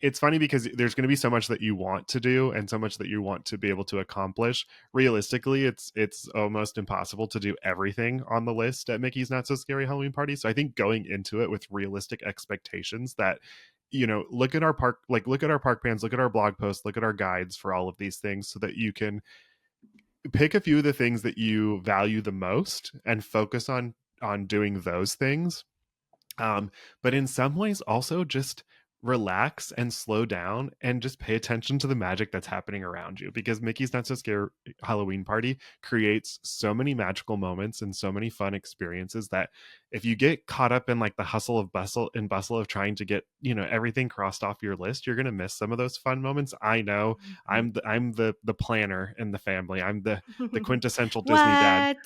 it's funny because there's going to be so much that you want to do and so much that you want to be able to accomplish. Realistically, it's almost impossible to do everything on the list at Mickey's Not So Scary Halloween Party. So I think going into it with realistic expectations that look at our park plans, look at our blog posts, look at our guides for all of these things so that you can pick a few of the things that you value the most and focus on doing those things. But in some ways also just relax and slow down and just pay attention to the magic that's happening around you, because Mickey's Not So Scary Halloween Party creates so many magical moments and so many fun experiences that if you get caught up in like the bustle of trying to get everything crossed off your list, you're going to miss some of those fun moments. I know. I'm the planner in the family. I'm the quintessential Disney dad.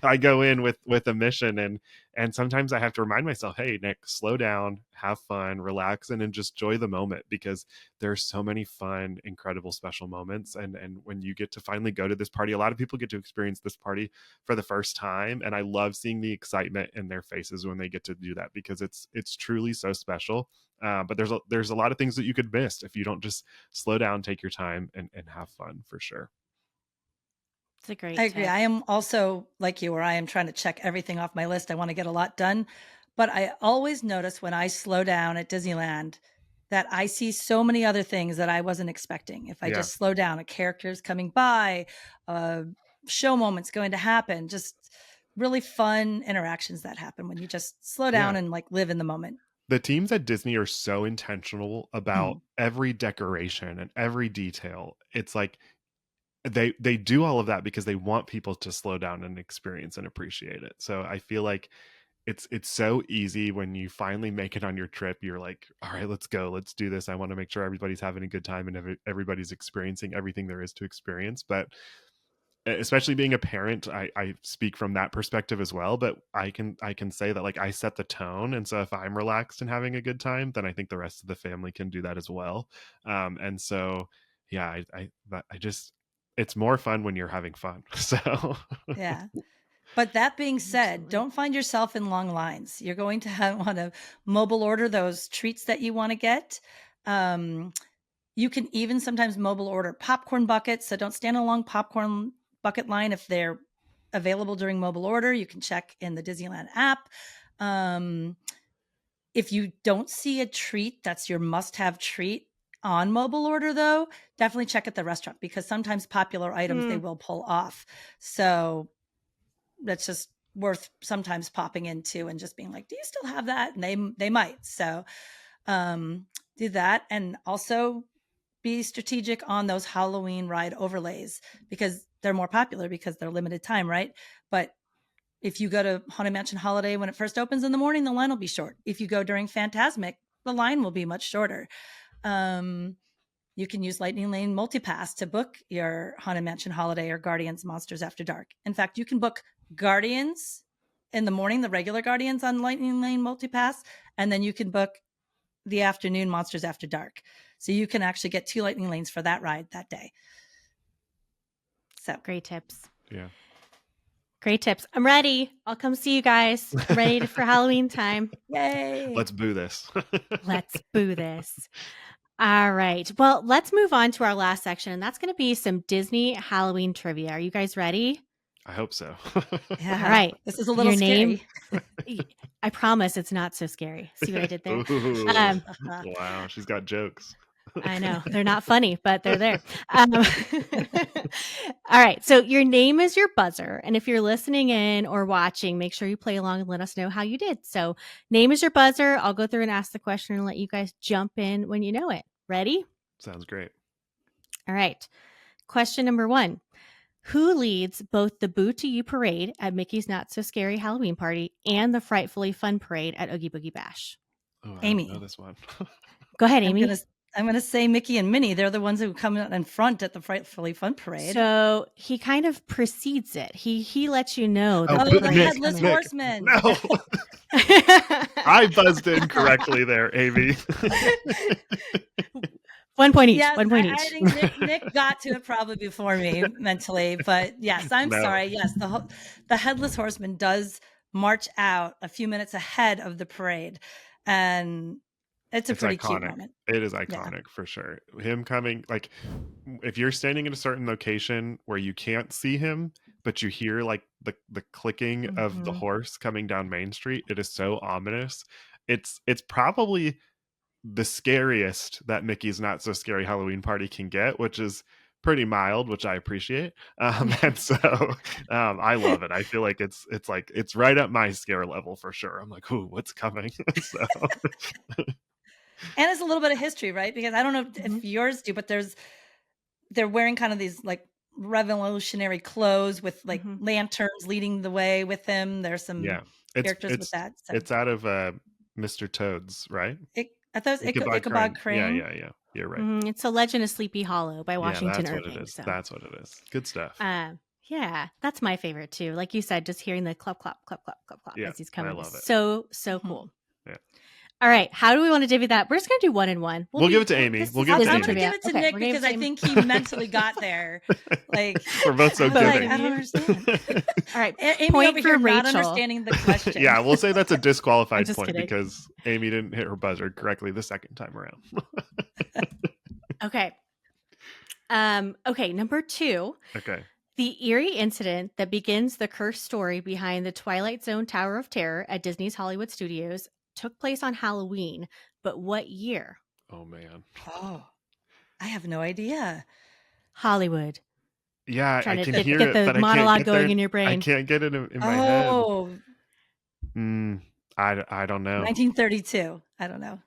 I go in with a mission, and sometimes I have to remind myself, hey, Nick, slow down, have fun, relax, and then just enjoy the moment, because there's so many fun, incredible, special moments. And when you get to finally go to this party, a lot of people get to experience this party for the first time. And I love seeing the excitement in their faces when they get to do that, because it's truly so special. But there's a lot of things that you could miss if you don't just slow down, take your time, and have fun, for sure. It's a great I agree. tip. I am also like you, where I am trying to check everything off my list. I want to get a lot done. But I always notice when I slow down at Disneyland that I see so many other things that I wasn't expecting. If I just slow down, a character's coming by, show moments going to happen, just really fun interactions that happen when you just slow down and like live in the moment. The teams at Disney are so intentional about every decoration and every detail. It's like they do all of that because they want people to slow down and experience and appreciate it. So I feel like it's so easy when you finally make it on your trip. You're like, all right, let's go, let's do this. I want to make sure everybody's having a good time and everybody's experiencing everything there is to experience. But especially being a parent, I speak from that perspective as well. But I can say that, like, I set the tone, and so if I'm relaxed and having a good time, then I think the rest of the family can do that as well. And so yeah, I just, it's more fun when you're having fun. So Yeah. But that being said, Absolutely. don't find yourself in long lines. You're going to want to mobile order those treats that you want to get. You can even sometimes mobile order popcorn buckets. So don't stand in a long popcorn bucket line if they're available during mobile order. You can check in the Disneyland app. If you don't see a treat that's your must-have treat on mobile order, though, definitely check at the restaurant, because sometimes popular items they will pull off. So that's just worth sometimes popping into and just being like, do you still have that? And they might. So do that. And also be strategic on those Halloween ride overlays, because they're more popular because they're limited time, right? But if you go to Haunted Mansion Holiday when it first opens in the morning, the line will be short. If you go during Fantasmic, the line will be much shorter. You can use Lightning Lane Multipass to book your Haunted Mansion Holiday or Guardians Monsters After Dark. In fact, you can book Guardians in the morning, the regular Guardians on Lightning Lane Multipass, and then you can book the afternoon Monsters After Dark. So you can actually get 2 Lightning Lanes for that ride that day. So great tips. yeah. Great tips. I'm ready. I'll come see you guys. I'm ready for Halloween time. yay. Let's boo this. Let's boo this. All right. Well, let's move on to our last section, and that's going to be some Disney Halloween trivia. Are you guys ready? I hope so. Yeah. All right. This is a little Your name. scary. I promise it's not so scary. See what I did there? Ooh, wow, she's got jokes. I know. They're not funny, but they're there. All right. So your name is your buzzer. And if you're listening in or watching, make sure you play along and let us know how you did. So name is your buzzer. I'll go through and ask the question and let you guys jump in when you know it. Ready? Sounds great. All right. Question number 1. Who leads both the Boo to You parade at Mickey's Not So Scary Halloween Party and the Frightfully Fun parade at Oogie Boogie Bash? Oh, I Amy. don't know this one. Go ahead, Amy. I'm gonna say Mickey and Minnie. They're the ones who come out in front at the Frightfully Fun parade. So he kind of precedes it. He lets you know that the parade is Headless coming. Horseman. No, I buzzed in correctly there, Amy. 1 point each. Yes, 1 point I each. think Nick got to it probably before me mentally, but yes, I'm No. sorry. Yes, the Headless Horseman does march out a few minutes ahead of the parade, and it's a pretty cute moment. It is iconic for sure. Him coming, like, if you're standing in a certain location where you can't see him, but you hear like the clicking of the horse coming down Main Street, it is so ominous. It's probably the scariest that Mickey's Not So Scary Halloween Party can get, which is pretty mild, which I appreciate. And so I love it. I feel like it's right up my scare level for sure. I'm like, ooh, what's coming? So and it's a little bit of history, right? Because I don't know if yours do, but they're wearing kind of these like revolutionary clothes with like lanterns leading the way with him. There's some characters with that. So. It's out of Mr. Toad's, right? I thought it was Ichabod Crane. Yeah. You're right. It's A Legend of Sleepy Hollow by Washington that's Irving. What it is. So. That's what it is. Good stuff. Yeah, that's my favorite too. Like you said, just hearing the clap, clap, clap, clap, clap, clap as he's coming. I love it. So cool. Yeah. All right. How do we want to divvy that? We're just going to do 1 and 1. We'll give it to Amy. I'm going to give it to Nick because I think he mentally got there. Like we're both so good. I don't understand. All right. Amy point over for here Rachel. not understanding the question. Yeah, we'll say that's a disqualified point kidding. because Amy didn't hit her buzzer correctly the second time around. Okay. Okay. Number 2. Okay. The eerie incident that begins the cursed story behind the Twilight Zone Tower of Terror at Disney's Hollywood Studios took place on Halloween, but what year? Oh, man. Oh, I have no idea. Hollywood. Yeah, I can hear get it, the but monologue I can't get going there. in your brain. I can't get it in my head. Oh. I don't know. 1932. I don't know.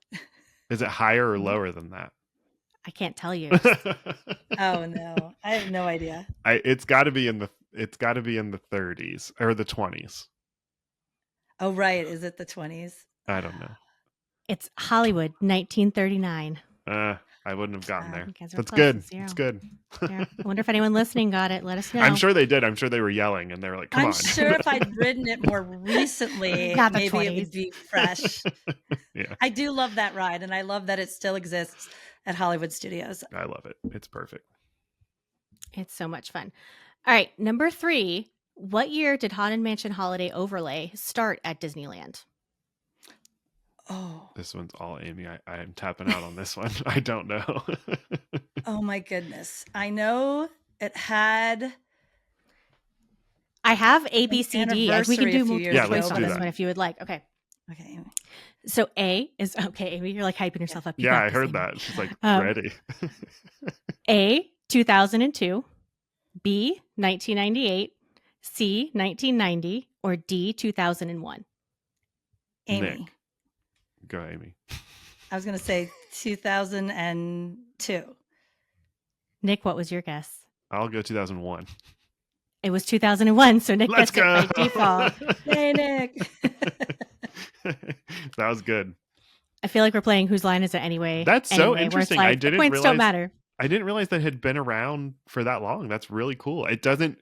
Is it higher or lower than that? I can't tell you. Oh no, I have no idea. It's got to be in the 30s or the 20s. Oh right, is it the 20s? I don't know. It's Hollywood, 1939. I wouldn't have gotten there. That's good. It's good. Yeah. I wonder if anyone listening got it. Let us know. I'm sure they did. I'm sure they were yelling and they were like, come on. I'm sure if I'd ridden it more recently, maybe 20s. It would be fresh. Yeah. I do love that ride, and I love that it still exists at Hollywood Studios. I love it. It's perfect. It's so much fun. All right. Number 3. What year did Haunted Mansion Holiday Overlay start at Disneyland? Oh, this one's all Amy. I'm tapping out on this one. I don't know. Oh my goodness. I know it had. I have A, B, C, D. We can do multiple choice on this one if you would like. Okay. Okay. So A is okay, Amy. You're like hyping yourself up. I heard that. She's like ready. A, 2002, B, 1998, C, 1990, or D, 2001. Amy. Nick. Go, Amy. I was going to say 2002. Nick, what was your guess? I'll go 2001. It was 2001, so Nick gets it by default. Hey, Nick. That was good. I feel like we're playing Whose Line Is It Anyway? That's so interesting. Like, I didn't points don't matter. I didn't realize that had been around for that long. That's really cool. It doesn't.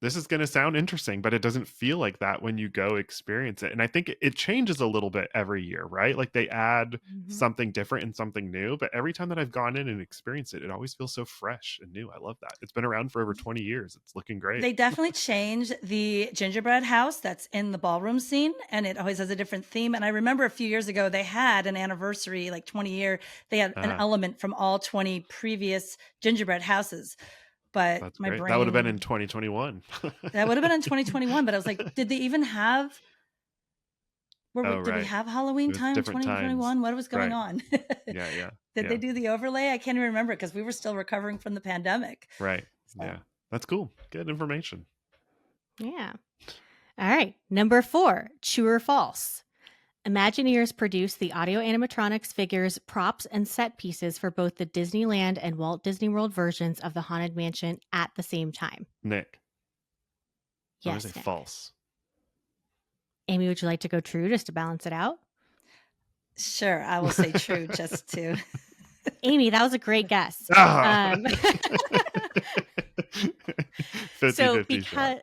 this is going to sound interesting, but it doesn't feel like that when you go experience it. And I think it changes a little bit every year, right? Like they add Mhm. something different and something new, but every time that I've gone in and experienced it, it always feels so fresh and new. I love that. It's been around for over 20 years. It's looking great. They definitely changed the gingerbread house that's in the ballroom scene, and it always has a different theme. And I remember a few years ago, they had an anniversary, like 20-year, they had an Ah, element from all 20 previous gingerbread houses. But that's my great. That would have been in brain, 2021. that would have been in 2021. But I was like, did they even have, Oh, did we right. have It Halloween was time in different times. 2021? What was going Right. on? Yeah, yeah, Did they yeah. do the overlay? I can't even remember because we were still recovering from the pandemic. Right. So Yeah. That's cool. Good information. Yeah. All right. Number 4, true or false. Imagineers produced the audio animatronics figures, props, and set pieces for both the Disneyland and Walt Disney World versions of the Haunted Mansion at the same time. Nick, I'm going to Yes, say Nick. false. Amy, would you like to go true just to balance it out? sure, I will say true just to. Amy, that was a great guess. Ah! Um, 50-50 shot.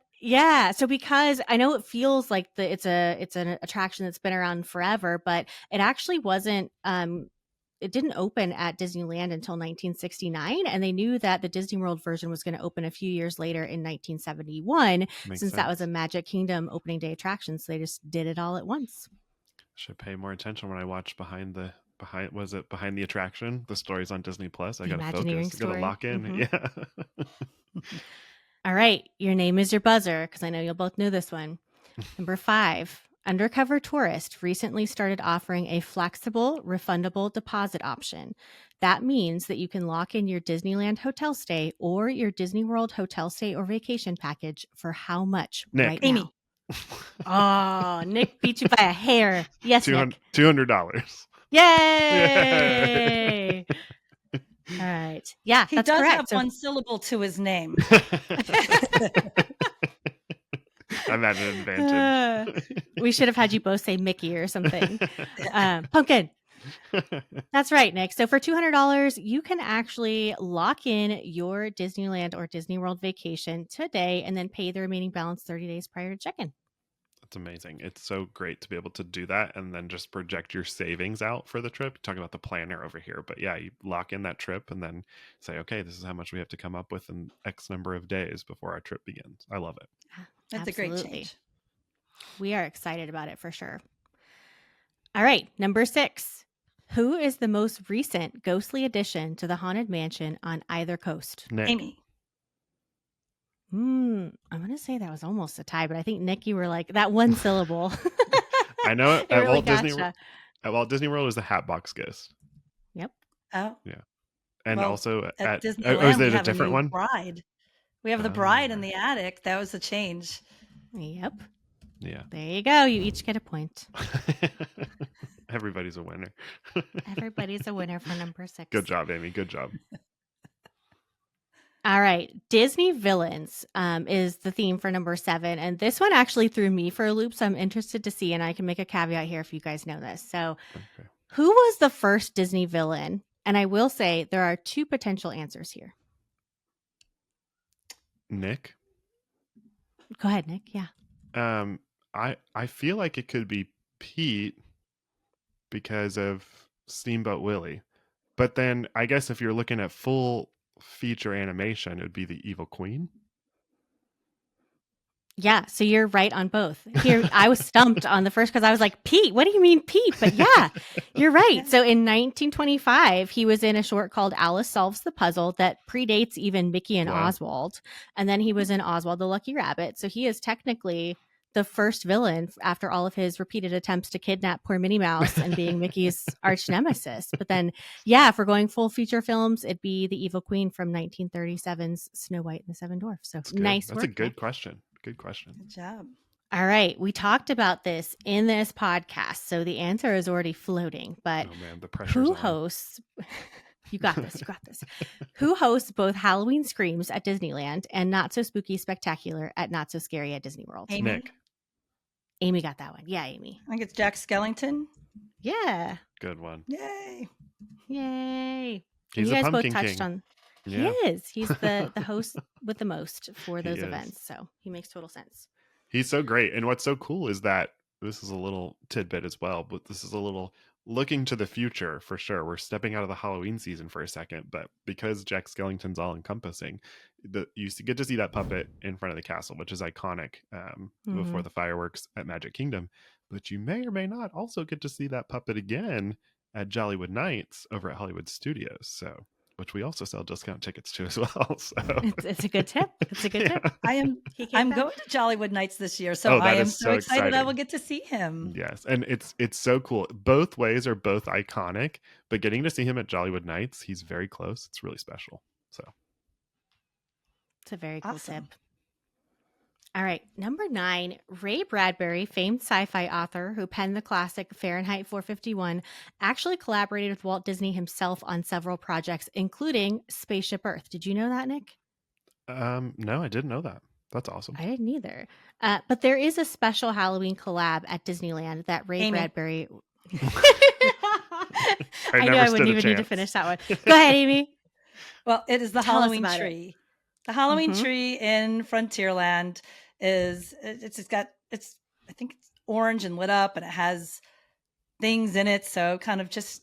because I know it feels like it's an attraction that's been around forever, but it actually wasn't. It didn't open at Disneyland until 1969, and they knew that the Disney World version was going to open a few years later in 1971, Makes since that was a sense. Magic Kingdom opening day attraction. So they just did it all at once. Should pay more attention when I watch behind the attraction, the stories on Disney Plus. I The gotta Imagineering focus. I gotta story. lock in. Mhm. Yeah. All right, your name is your buzzer, because I know you'll both know this one. Number 5, Undercover Tourist recently started offering a flexible, refundable deposit option. That means that you can lock in your Disneyland hotel stay or your Disney World hotel stay or vacation package for how much Nick. right Amy. now? Oh, Nick beat you by a hair. Yes, Nick. $200. Yay! All right. Yeah, He that's does have correct. So one syllable to his name. I'm at an advantage. we should have had you both say Mickey or something. Pumpkin. That's right, Nick. So for $200, you can actually lock in your Disneyland or Disney World vacation today and then pay the remaining balance 30 days prior to check-in. That's amazing. It's so great to be able to do that and then just project your savings out for the trip. Talking about the planner over here, but yeah, you lock in that trip and then say, okay, this is how much we have to come up with in X number of days before our trip begins. I love it. That's Absolutely. a great change. We are excited about it for sure. All right, number 6. Who is the most recent ghostly addition to the Haunted Mansion on either coast? Nick. Amy. I'm going to say that was almost a tie, but I think, Nick, you were like that one syllable. I know it. It really gotcha. At Walt Disney World is the Hatbox Ghost. Yep. Oh, Yeah. And well, also at is Disneyland, we there a have a different new one? bride. We have the bride in the attic. That was a change. Yep. Yeah. There you go. You each get a point. Everybody's a winner. Everybody's a winner for number 6. Good job, Amy. Good job. All right. Disney villains is the theme for number 7. And this one actually threw me for a loop. So I'm interested to see, and I can make a caveat here if you guys know this. So Okay. who was the first Disney villain? And I will say there are 2 potential answers here. Nick? Go ahead, Nick. Yeah. I feel like it could be Pete because of Steamboat Willie. But then I guess if you're looking at full feature animation, it would be the Evil Queen. Yeah, so you're right on both. Here, I was stumped on the first because I was like, Pete, what do you mean Pete? But yeah, you're right. So in 1925, he was in a short called Alice Solves the Puzzle that predates even Mickey and Wow. Oswald. And then he was in Oswald the Lucky Rabbit. So he is technically the first villain after all of his repeated attempts to kidnap poor Minnie Mouse and being Mickey's arch nemesis. But then, yeah, if we're going full feature films, it'd be the Evil Queen from 1937's Snow White and the Seven Dwarfs. So nice work. That's a good Nick. question. Good question. Good job. All right. We talked about this in this podcast. So the answer is already floating. But Oh man, the pressure's who on. hosts? You got this. You got this. Who hosts both Halloween Screams at Disneyland and Not So Spooky Spectacular at Not So Scary at Disney World? Amy. Nick. Amy got that one. Yeah, Amy. I think it's Jack Skellington. Yeah. Good one. Yay. Yay. He's you a guys both pumpkin touched king. on. He Yeah, is. He's the host with the most for he those is. events. So he makes total sense. He's so great. And what's so cool is that this is a little tidbit as well, but this is a little looking to the future for sure. We're stepping out of the Halloween season for a second, but because Jack Skellington's all encompassing, you get to see that puppet in front of the castle, which is iconic before the fireworks at Magic Kingdom. But you may or may not also get to see that puppet again at Jollywood Nights over at Hollywood Studios. So, which we also sell discount tickets to as well. So It's a good tip. It's a good tip. I'm back. going to Jollywood Nights this year, so I that am is so so excited I will exciting. get to see him. Yes, and it's so cool. Both ways are both iconic, but getting to see him at Jollywood Nights, he's very close. It's really special. So it's a very cool Awesome. tip. All right, number 9, Ray Bradbury, famed sci-fi author who penned the classic Fahrenheit 451, actually collaborated with Walt Disney himself on several projects, including Spaceship Earth. Did you know that, Nick? no, I didn't know that. That's awesome. I didn't either. But there is a special Halloween collab at Disneyland that Ray Amy. Bradbury. I knew never I stood wouldn't a even need to chance. finish that one. Go ahead, Amy. Well, it is the Tell us Halloween about it. tree. The Halloween Mhm. tree in Frontierland is I think it's orange and lit up, and it has things in it, so kind of just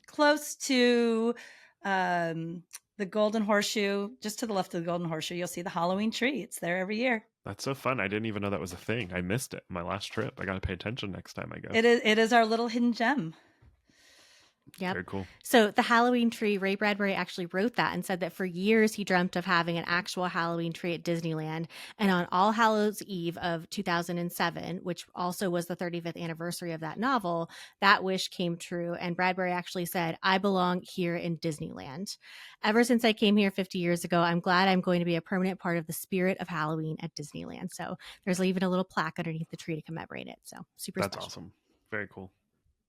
close to the Golden Horseshoe, just to the left of the Golden Horseshoe, you'll see the Halloween tree. It's there every year. That's so fun. I didn't even know that was a thing. I missed it my last trip. I got to pay attention next time I go. It is our little hidden gem. Yep. Very cool. So the Halloween tree, Ray Bradbury actually wrote that and said that for years he dreamt of having an actual Halloween tree at Disneyland. And on All Hallows Eve of 2007, which also was the 35th anniversary of that novel, that wish came true. And Bradbury actually said, "I belong here in Disneyland. Ever since I came here 50 years ago, I'm glad I'm going to be a permanent part of the spirit of Halloween at Disneyland." So there's even a little plaque underneath the tree to commemorate it. So super That's special. awesome. Very cool.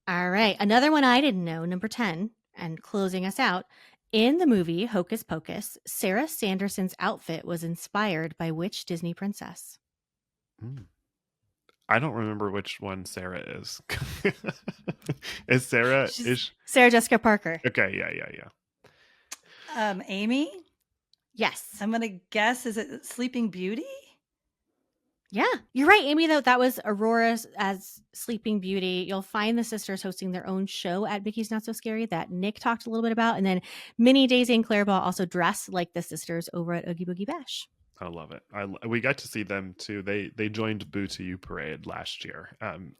All right. Another one I didn't know, number 10, and closing us out. In the movie Hocus Pocus, Sarah Sanderson's outfit was inspired by which Disney princess? I don't remember which one Sarah is. Is Sarah? Sarah Jessica Parker. Okay, yeah. Amy? Yes. I'm going to guess, is it Sleeping Beauty? Yeah, you're right, Amy, though. That was Aurora as Sleeping Beauty. You'll find the sisters hosting their own show at Mickey's Not So Scary that Nick talked a little bit about. And then Minnie, Daisy, and Clarabelle also dress like the sisters over at Oogie Boogie Bash. I love it. We got to see them too. They joined Boo to You Parade last year.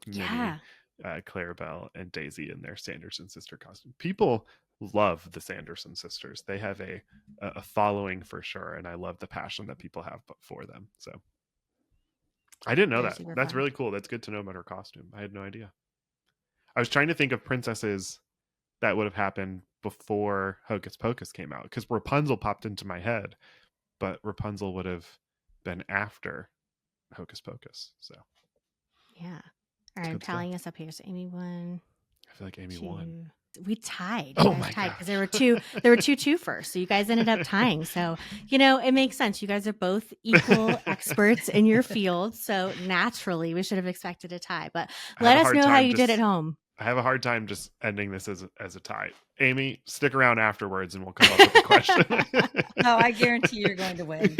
Yeah. Minnie, Clarabelle, and Daisy in their Sanderson sister costume. People love the Sanderson sisters. They have a following for sure, and I love the passion that people have for them. So I didn't know that. That's really cool. That's good to know about her costume. I had no idea. I was trying to think of princesses that would have happened before Hocus Pocus came out, because Rapunzel popped into my head, but Rapunzel would have been after Hocus Pocus. So yeah. All right, I'm tallying us up here. So Amy won. I feel like Amy won. We tied. Oh my god! Because there were two first, so you guys ended up tying. So it makes sense. You guys are both equal experts in your field, so naturally we should have expected a tie. But let us know how you did at home. I have a hard time just ending this as a tie. Amy, stick around afterwards, and we'll come up with a question. No, I guarantee you're going to win.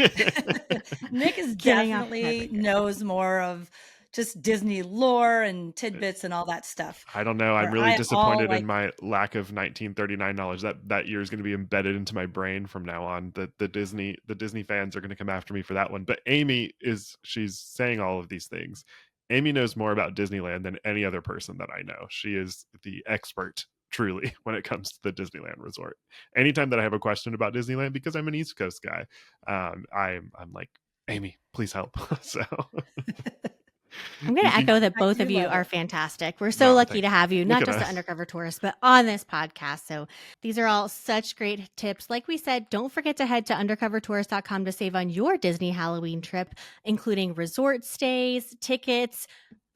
Nick is definitely knows more of just Disney lore and tidbits and all that stuff. I don't know. I'm really disappointed in my lack of 1939 knowledge. That year is going to be embedded into my brain from now on. The Disney fans are going to come after me for that one. But Amy she's saying all of these things. Amy knows more about Disneyland than any other person that I know. She is the expert, truly, when it comes to the Disneyland resort. Anytime that I have a question about Disneyland, because I'm an East Coast guy, I'm like, Amy, please help. So I'm going to echo that both of you are fantastic. We're so lucky to have you, not just the Undercover Tourist, but on this podcast. So these are all such great tips. Like we said, don't forget to head to UndercoverTourist.com to save on your Disney Halloween trip, including resort stays, tickets,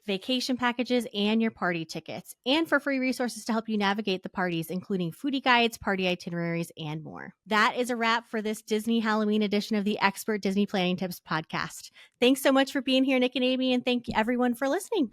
vacation packages, and your party tickets, and for free resources to help you navigate the parties, including foodie guides, party itineraries, and more. That is a wrap for this Disney Halloween edition of the Expert Disney Planning Tips podcast. Thanks so much for being here, Nick and Amy, and thank you everyone for listening.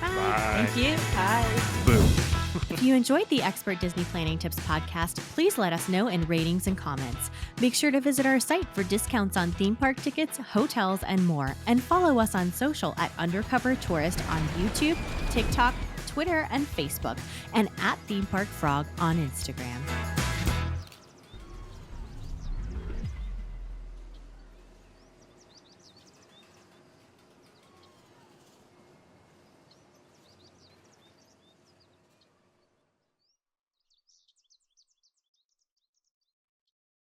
Bye. Bye. Thank you. Bye. Boom. If you enjoyed the Expert Disney Planning Tips podcast, please let us know in ratings and comments. Make sure to visit our site for discounts on theme park tickets, hotels, and more. And follow us on social at Undercover Tourist on YouTube, TikTok, Twitter, and Facebook, and at Theme Park Frog on Instagram.